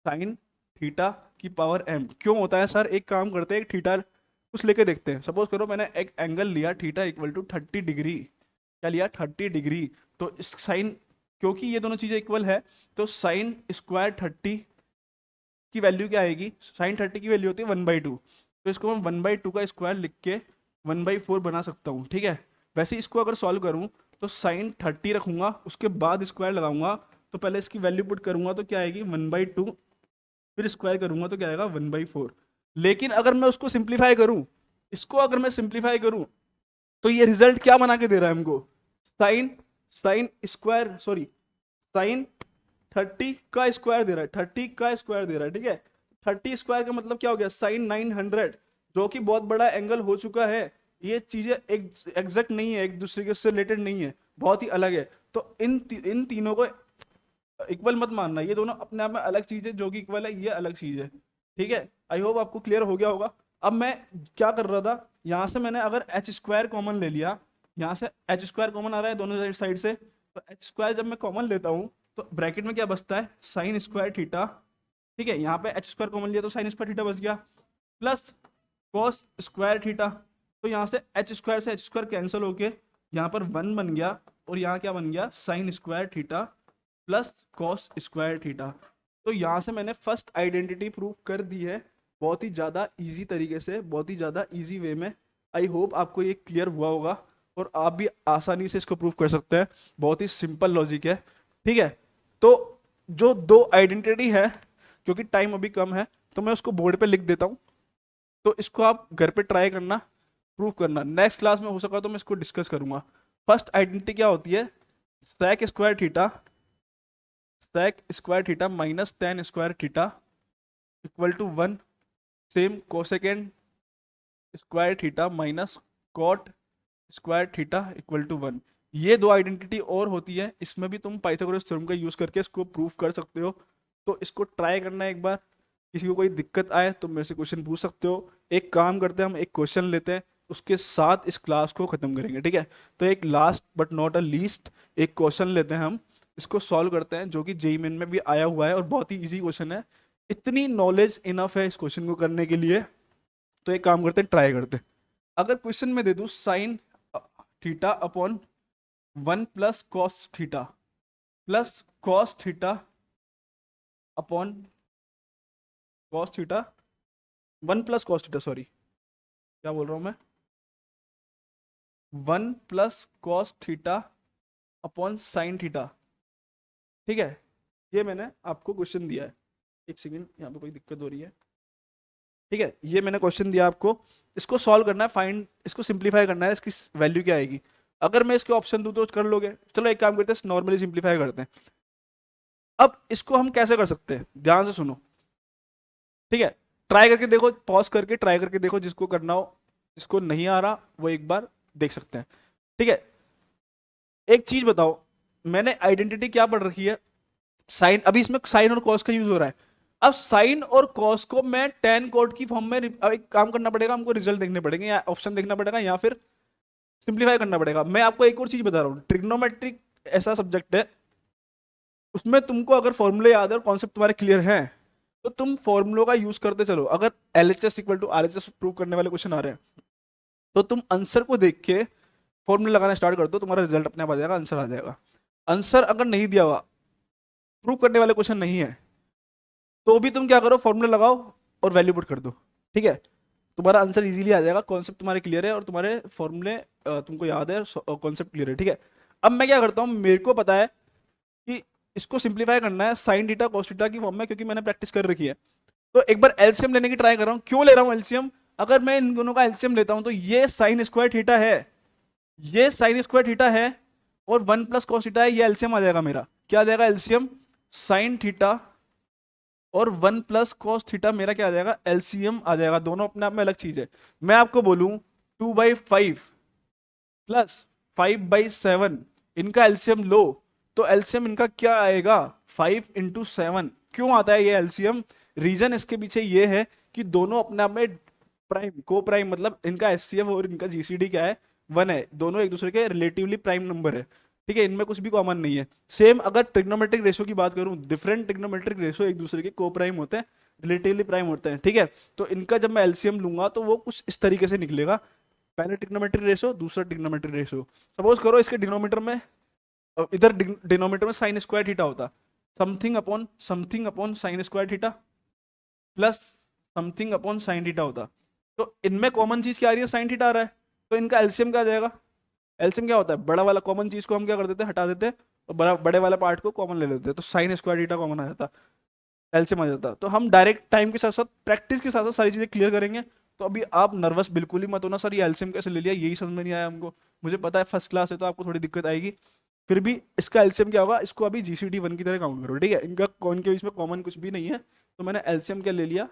Speaker 1: साइन थीटा की पावर एम। क्यों होता है सर, एक काम करते हैं, एक थीटा कुछ लेके देखते हैं। सपोज करो मैंने एक एंगल लिया थीटा इक्वल टू 30 डिग्री, क्या लिया 30 डिग्री, तो इस साइन, क्योंकि ये दोनों चीजें इक्वल है, तो साइन स्क्वायर 30 की वैल्यू क्या आएगी, साइन 30 की वैल्यू होती है 1/2, तो इसको मैं 1/2 का स्क्वायर लिख के 1/4 बना सकता हूँ, ठीक है। वैसे इसको अगर सॉल्व करूँ तो साइन 30 रखूंगा, उसके बाद स्क्वायर लगाऊंगा, तो पहले इसकी वैल्यू पुट करूंगा तो क्या आएगी 1/2, फिर स्क्वायर करूंगा तो क्या आएगा 1/4। लेकिन अगर मैं उसको सिंप्लीफाई करूं, इसको अगर मैं सिंप्लीफाई करूं, तो ये रिजल्ट क्या बना के दे रहा है हमको, sine sine square sorry sine 30 का स्क्वायर दे रहा है, 30 का स्क्वायर दे रहा है, ठीक है। 30 स्क्वायर का मतलब क्या हो गया, साइन 900, जो कि बहुत बड़ा एंगल हो चुका है। ये चीजें एक एग्जैक्ट नहीं है, एक दूसरे के से रिलेटेड नहीं है, बहुत ही अलग है। तो इन तीनों को इक्वल मत मानना, ये दोनों अपने आप में अलग चीज है, जो कि इक्वल है ये अलग चीज है, ठीक है। आई होप आपको क्लियर हो गया होगा। अब मैं क्या कर रहा था, यहां से मैंने अगर एच स्क्वायर कॉमन ले लिया, यहाँ से एच स्क्वायर कॉमन आ रहा है दोनों साइड से, तो एच स्क्वायर जब मैं कॉमन लेता हूँ तो ब्रैकेट में क्या बचता है, साइन स्क्वायर थीटा, ठीक है, यहाँ पे एच स्क्वायर कॉमन लिया तो साइन स्क्वायर थीटा बच गया, प्लस कॉस स्क्वायर थीटा, तो यहाँ से एच स्क्वायर कैंसिल होके यहाँ पर 1 बन गया, और यहाँ क्या बन गया, sign square theta plus cos square theta. तो यहाँ से मैंने फर्स्ट आइडेंटिटी प्रूव कर दी है, बहुत ही ज़्यादा इजी तरीके से, बहुत ही ज़्यादा इजी वे में। आई होप आपको ये क्लियर हुआ होगा और आप भी आसानी से इसको प्रूव कर सकते हैं, बहुत ही सिंपल लॉजिक है, ठीक है। तो जो दो आइडेंटिटी है, क्योंकि टाइम अभी कम है तो मैं उसको बोर्ड पे लिख देता हूँ, तो इसको आप घर पे ट्राई करना, प्रूव करना, नेक्स्ट क्लास में हो सका तो मैं इसको डिस्कस करूंगा। फर्स्ट आइडेंटिटी क्या होती है, sec square theta minus tan square theta equal to 1, same cosecant square theta minus cot square theta equal to 1। ये दो आइडेंटिटी और होती है, इसमें भी तुम पाइथागोरस थ्योरम का यूज करके इसको प्रूव कर सकते हो। तो इसको ट्राई करना एक बार, किसी को कोई दिक्कत आए तो मेरे से क्वेश्चन पूछ सकते हो। एक काम करते हैं, हम एक क्वेश्चन लेते हैं, उसके साथ इस क्लास को खत्म करेंगे, ठीक है। तो एक last but not a least एक क्वेश्चन लेते हैं हम, इसको सॉल्व करते हैं, जो कि जेईई मेन में भी आया हुआ है और बहुत ही इजी क्वेश्चन है, इतनी नॉलेज इनफ है इस क्वेश्चन को करने के लिए। तो एक काम करते हैं, ट्राई करते हैं। अगर क्वेश्चन में दे दूं sine theta upon 1 plus cos theta plus cos theta upon cos theta 1 plus cos theta, sorry क्या बोल रहा हूं मैं, 1 plus cos theta upon sine theta, ठीक है। ये मैंने आपको क्वेश्चन दिया है, एक सेकंड, यहाँ पे कोई दिक्कत हो रही है। ठीक है, ये मैंने क्वेश्चन दिया आपको, इसको सॉल्व करना है, फाइंड, इसको सिंप्लीफाई करना है, इसकी वैल्यू क्या आएगी। अगर मैं इसके ऑप्शन दूं तो कर लोगे। चलो एक काम करते हैं, नॉर्मली सिंप्लीफाई करते हैं। अब इसको हम कैसे कर सकते हैं, ध्यान से सुनो। ठीक है, ट्राई करके देखो, पॉज करके ट्राई करके देखो, जिसको करना हो, जिसको नहीं आ रहा वो एक बार देख सकते हैं। ठीक है, एक चीज बताओ, मैंने आइडेंटिटी क्या पढ़ रखी है, साइन। अभी इसमें साइन और कॉस का यूज हो रहा है। अब साइन और कॉस को मैं टेन कोड की फॉर्म में अब एक काम करना पड़ेगा हमको, रिजल्ट देखने पड़ेंगे या ऑप्शन देखना पड़ेगा या फिर सिंप्लीफाई करना पड़ेगा। मैं आपको एक और चीज बता रहा हूँ, ट्रिग्नोमेट्रिक ऐसा सब्जेक्ट है, उसमें तुमको अगर फॉर्मूले याद है और कॉन्सेप्ट तुम्हारे क्लियर हैं तो तुम फॉर्मूलों का यूज करते चलो। अगर LHS equal to RHS prove करने वाले क्वेश्चन आ रहे हैं तो तुम आंसर को देख के फॉर्मूले लगाना स्टार्ट कर दो, तुम्हारा रिजल्ट अपने आप आ जाएगा, आंसर आ जाएगा। आंसर अगर नहीं दिया हुआ, प्रूव करने वाले क्वेश्चन नहीं है, तो भी तुम क्या करो, फॉर्मूला लगाओ और वैल्यू पुट कर दो। ठीक है, तुम्हारा आंसर इजीली आ जाएगा, कॉन्सेप्ट तुम्हारे क्लियर है और तुम्हारे फॉर्मूले तुमको याद है, कॉन्सेप्ट क्लियर है। ठीक है, अब मैं क्या करता हूँ, मेरे को पता है कि इसको सिंप्लीफाई करना है साइन थीटा कॉस थीटा की फॉर्म में, क्योंकि मैंने प्रैक्टिस कर रखी है। तो एक बार एलसीएम लेने की ट्राई कर रहा हूँ। क्यों ले रहा हूँ एलसीएम, अगर मैं इन दोनों का एलसीएम लेता हूँ तो ये साइन स्क्वायर थीटा है, ये साइन स्क्वायर थीटा है और 1 प्लस कॉस थीटा है, ये एलसीएम आ जाएगा मेरा। क्या आ जाएगा एलसीएम, साइन थीटा और 1 प्लस कॉस थीटा मेरा क्या आ जाएगा, एलसीएम आ जाएगा। दोनों अपने आप में अलग चीज है। मैं आपको बोलूं 2/5 प्लस 5/7, इनका एलसीएम लो तो एलसीएम इनका क्या आएगा, 5 × 7। क्यों आता है ये एलसीएम, रीजन इसके पीछे ये है कि दोनों अपने आप में प्राइम को प्राइम, मतलब इनका एचसीएफ और इनका जीसीडी क्या है, 1 है। दोनों एक दूसरे के रिलेटिवली प्राइम नंबर है। ठीक है, इनमें कुछ भी कॉमन नहीं है। सेम अगर ट्रिग्नोमेट्रिक रेशियो की बात करूं, डिफरेंट ट्रिग्नोमेट्रिक रेशियो एक दूसरे के को प्राइम होते हैं, रिलेटिवली प्राइम होते हैं। ठीक है, तो इनका जब मैं एलसीएम लूंगा तो वो कुछ इस तरीके से निकलेगा, पहले ट्रिग्नोमेट्रिक रेशियो, दूसरा ट्रिग्नोमेट्रिक रेशियो। सपोज करो इसके डिनोमीटर में, इधर डिनोमीटर में साइन स्क्वायर थीटा होता, something upon sine square theta plus something upon sine theta होता। तो इनमें कॉमन चीज क्या आ रही है, साइन थीटा आ रहा है, तो इनका एलसीएम क्या आ जाएगा। एलसीएम क्या होता है, बड़ा वाला कॉमन चीज को हम क्या कर देते हैं, हटा देते हैं और बड़े वाले पार्ट को कॉमन ले लेते हैं, तो साइन स्क्वायर थीटा कॉमन आ जाता, एलसीएम आ जाता। तो हम डायरेक्ट टाइम के साथ साथ प्रैक्टिस के साथ साथ सारी चीजें क्लियर करेंगे। तो अभी आप नर्वस बिल्कुल ही मत होना, सर ये एलसीएम कैसे ले लिया, यही समझ में नहीं आया हमको। मुझे पता है फर्स्ट क्लास है तो आपको थोड़ी दिक्कत आएगी, फिर भी इसका एलसीएम क्या होगा, इसको अभी GCD 1 की तरह काउंट करो। ठीक है, इनका कौन के बीच में कॉमन कुछ भी नहीं है, तो मैंने एलसीएम क्या ले लिया,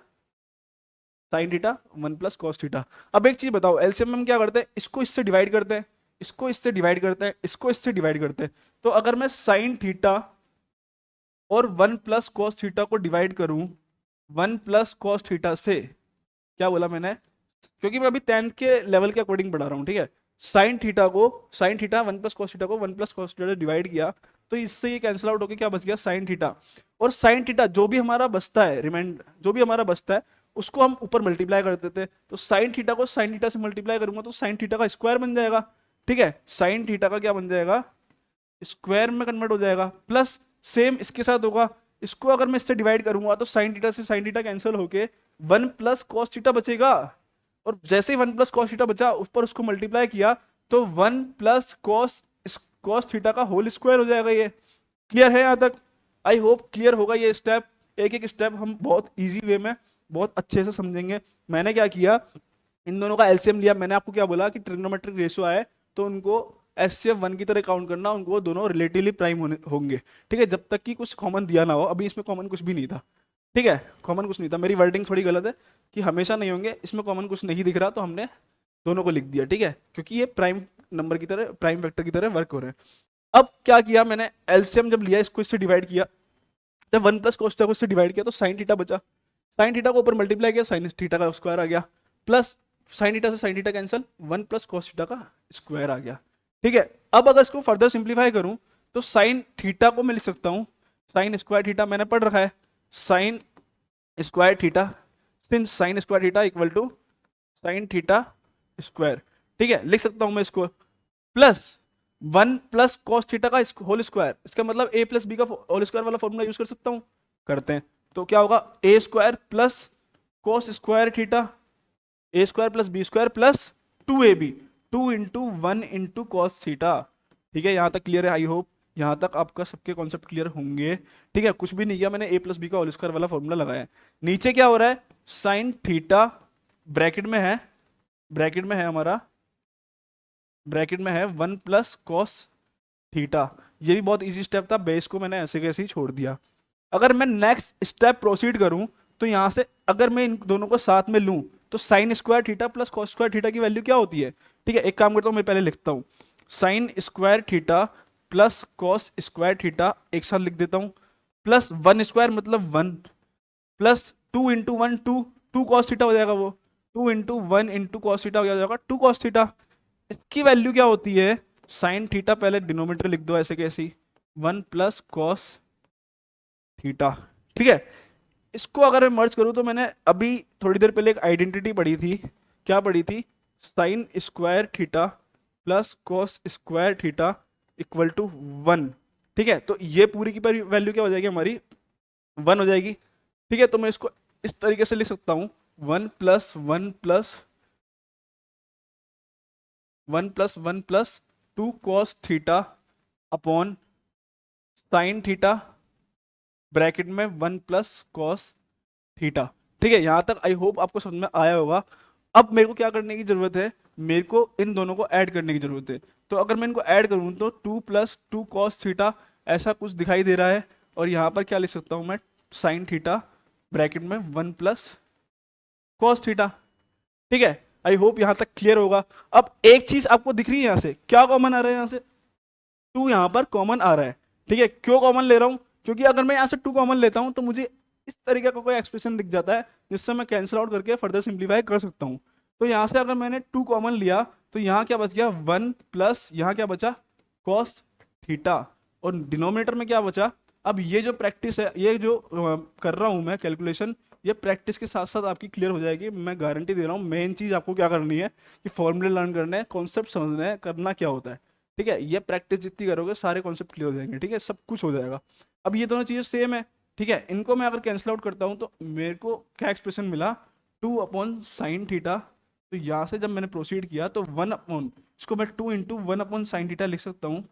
Speaker 1: sine theta 1 plus cos theta. अब एक चीज बताओ, एलसीएम में हम क्या करते हैं, इसको इससे डिवाइड करते हैं, इसको इससे डिवाइड करते हैं, इसको इससे डिवाइड करते हैं। तो अगर मैं साइन थीटा और 1 प्लस कॉस थीटा को डिवाइड करूं 1 प्लस कॉस थीटा से, क्या बोला मैंने, क्योंकि मैं अभी 10th के लेवल के अकॉर्डिंग पढ़ा रहा हूं। ठीक है, sine theta 1 plus cos theta को 1 प्लस कॉस थीटा डिवाइड किया तो इससे ये कैंसिल आउट होकर क्या बच गया, साइन थीटा। और साइन थीटा जो भी हमारा बचता है, रिमाइंडर जो भी हमारा बचता है उसको हम ऊपर मल्टीप्लाई कर देते हैं। तो साइन थीटा को साइन थीटा से मल्टीप्लाई करूंगा तो साइन थीटा का स्क्वायर बन जाएगा। ठीक है, साइन थीटा का क्या बन जाएगा, स्क्वायर में कन्वर्ट हो जाएगा। प्लस सेम इसके साथ होगा, इसको अगर मैं इससे डिवाइड करूंगा तो साइन थीटा से साइन थीटा कैंसिल होके 1 प्लस कॉस थीटा बचेगा। और जैसे ही 1 प्लस कॉस थीटा बचा उस पर उसको मल्टीप्लाई किया तो 1 प्लस कॉस थीटा का होल स्क्वायर हो जाएगा। ये क्लियर है यहाँ तक, आई होप क्लियर होगा ये स्टेप। एक एक स्टेप हम बहुत इजी वे में बहुत अच्छे से समझेंगे। मैंने क्या किया, इन दोनों का एलसीएम लिया। मैंने आपको क्या बोला कि ट्रिग्नोमेट्रिक रेशियो आए तो उनको HCF 1 की तरह काउंट करना, उनको दोनों रिलेटिवली प्राइम होंगे। ठीक है, जब तक कि कुछ कॉमन दिया ना हो। अभी इसमें कॉमन कुछ भी नहीं था। ठीक है, कॉमन कुछ नहीं था, मेरी वर्डिंग थोड़ी गलत है कि हमेशा नहीं होंगे, इसमें कॉमन कुछ नहीं दिख रहा तो हमने दोनों को लिख दिया। ठीक है, क्योंकि ये प्राइम नंबर की तरह, प्राइम वेक्टर की तरह वर्क हो रहे हैं। अब क्या किया मैंने, एलसीएम जब लिया इसको इससे डिवाइड किया, जब 1 प्लस कॉस थीटा को इससे डिवाइड किया तो साइन थीटा बचा, साइन थीटा को ऊपर मल्टीप्लाई किया, साइन थीटा का स्क्वायर आ गया। प्लस साइन थीटा से sine theta cancel, 1 plus cos theta का स्क्वायर आ गया। ठीक है, अब अगर इसको फर्दर सिंप्लीफाई करूं तो साइन थीटा को मैं लिख सकता हूं साइन स्क्वायर थीटा, मैंने पढ़ रखा है sine square theta, since sine square theta equal to sine theta square. ठीक है, लिख सकता हूं मैं इसको, प्लस 1 प्लस कॉस थीटा का होल स्क्वायर, इसका मतलब a प्लस बी का होल स्क्वायर वाला फॉर्मूला यूज कर सकता हूं, करते हैं। तो क्या होगा, a square plus cos square theta, a square plus B square plus 2ab, 2 × 1 × कॉस थीटा। ठीक है, यहां तक क्लियर है आई होप। यहाँ तक आपका सबके कॉन्सेप्ट क्लियर होंगे। ठीक है, कुछ भी नहीं किया मैंने, a+b का होल स्क्वायर वाला फॉर्मूला लगाया है। नीचे क्या हो रहा है, साइन थीटा ब्रैकेट में है हमारा, ब्रैकेट में है 1 + cos थीटा। ये भी बहुत इजी स्टेप था, बेस को मैंने ऐसे कैसे ही छोड़ दिया। अगर मैं नेक्स्ट स्टेप प्रोसीड करूं तो यहां से अगर मैं इन दोनों को साथ में लूं तो sign square theta plus cos square theta की वैल्यू क्या होती है। ठीक है, एक काम करता हूं, मैं पहले लिखता हूं, sign square theta plus cos square theta एक साथ लिख देता हूं, प्लस 1 स्क्वायर मतलब 1, प्लस 2 × 1 2, 2 cos थीटा हो जाएगा वो, 2 × 1 × cos थीटा हो जाएगा 2 cos थीटा। इसकी वैल्यू क्या होती है, साइन थीटा पहले डिनोमिनेटर लिख दो ऐसे कैसी, 1 + cos थीटा। ठीक है, इसको अगर मैं मर्ज करूं तो मैंने अभी थोड़ी देर पहले एक आइडेंटिटी पढ़ी थी, क्या पढ़ी थी, sine square theta plus cos square theta equal to 1। ठीक है, तो ये पूरी की पूरी वैल्यू क्या हो जाएगी हमारी, 1 हो जाएगी। ठीक है, तो मैं इसको इस तरीके से लिख सकता हूं, 1 + 1 + 2 cos theta upon sine theta bracket में 1 + cos थीटा। ठीक है, यहां तक आई होप आपको समझ में आया होगा। अब मेरे को क्या करने की जरूरत है, मेरे को इन दोनों को ऐड करने की जरूरत है। तो अगर मैं इनको ऐड करूं तो 2 + 2 cos थीटा ऐसा कुछ दिखाई दे रहा है, और यहां पर क्या लिख सकता हूं मैं, साइन थीटा ब्रैकेट में 1 + cos थीटा। ठीक है, आई होप यहां तक क्लियर होगा। अब एक चीज आपको दिख रही है, यहां से क्या कॉमन आ रहा है, यहां से 2 यहाँ पर कॉमन आ रहा है। ठीक है, क्यों कॉमन ले रहा हूं, क्योंकि अगर मैं यहाँ से 2 कॉमन लेता हूं तो मुझे इस तरीके का कोई एक्सप्रेशन दिख जाता है जिससे मैं कैंसिल आउट करके फर्दर सिंप्लीफाई कर सकता हूं। तो यहाँ से अगर मैंने 2 कॉमन लिया तो यहाँ क्या बच गया, 1 प्लस यहाँ क्या बचा, कॉस थीटा, और डिनोमिनेटर में क्या बचा। अब ये जो प्रैक्टिस है, ये जो कर रहा हूं मैं कैलकुलेशन, ये प्रैक्टिस के साथ साथ आपकी क्लियर हो जाएगी, मैं गारंटी दे रहा हूँ। मेन चीज आपको क्या करनी है कि फॉर्मूले लर्न करने हैं, कॉन्सेप्ट समझना है, करना क्या होता है। ठीक है, ये प्रैक्टिस जितनी करोगे सारे कॉन्सेप्ट क्लियर हो जाएंगे। ठीक है, सब कुछ हो जाएगा। अब ये दोनों चीजें सेम है। ठीक है, इनको मैं अगर कैंसिल आउट करता हूँ तो मेरे को क्या एक्सप्रेशन मिला, 2/sin थीटा। तो यहाँ से जब मैंने प्रोसीड किया तो 1 इसको मैं 2 × 1/sin थीटा लिख सकता हूँ।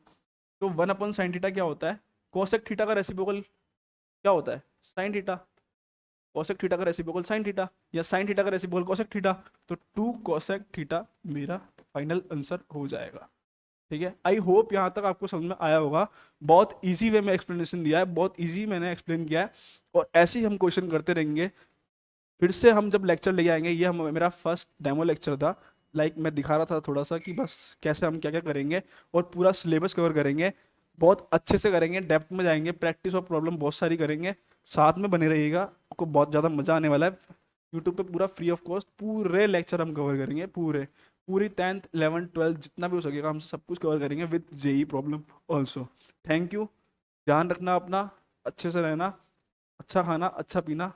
Speaker 1: तो 1/sin थीटा क्या होता है, कोसेक थीटा का रेसिप्रोकल क्या होता है, साइन थीटा, कोसेक थीटा का रेसिप्रोकल साइन थीटा, या साइन थीटा का रेसिप्रोकल कोसेक थीटा। तो 2 cosec थीटा मेरा फाइनल आंसर हो जाएगा। ठीक है, आई होप यहाँ तक आपको समझ में आया होगा। बहुत इजी वे में एक्सप्लेनेशन दिया है, बहुत इजी मैंने एक्सप्लेन किया है, और ऐसे ही हम क्वेश्चन करते रहेंगे। फिर से हम जब लेक्चर ले आएंगे, ये हम मेरा फर्स्ट डेमो लेक्चर था, लाइक मैं दिखा रहा था थोड़ा सा कि बस कैसे हम क्या क्या करेंगे, और पूरा सिलेबस कवर करेंगे, बहुत अच्छे से करेंगे, डेप्थ में जाएंगे, प्रैक्टिस और प्रॉब्लम बहुत सारी करेंगे। साथ में बने रहिएगा, आपको बहुत ज़्यादा मजा आने वाला है। यूट्यूब पे पूरा फ्री ऑफ कॉस्ट पूरे लेक्चर हम कवर करेंगे, पूरी 10th 11th 12th जितना भी हो सकेगा हम सब कुछ कवर करेंगे with JEE problem also. Thank you, ध्यान रखना अपना, अच्छे से रहना, अच्छा खाना अच्छा पीना।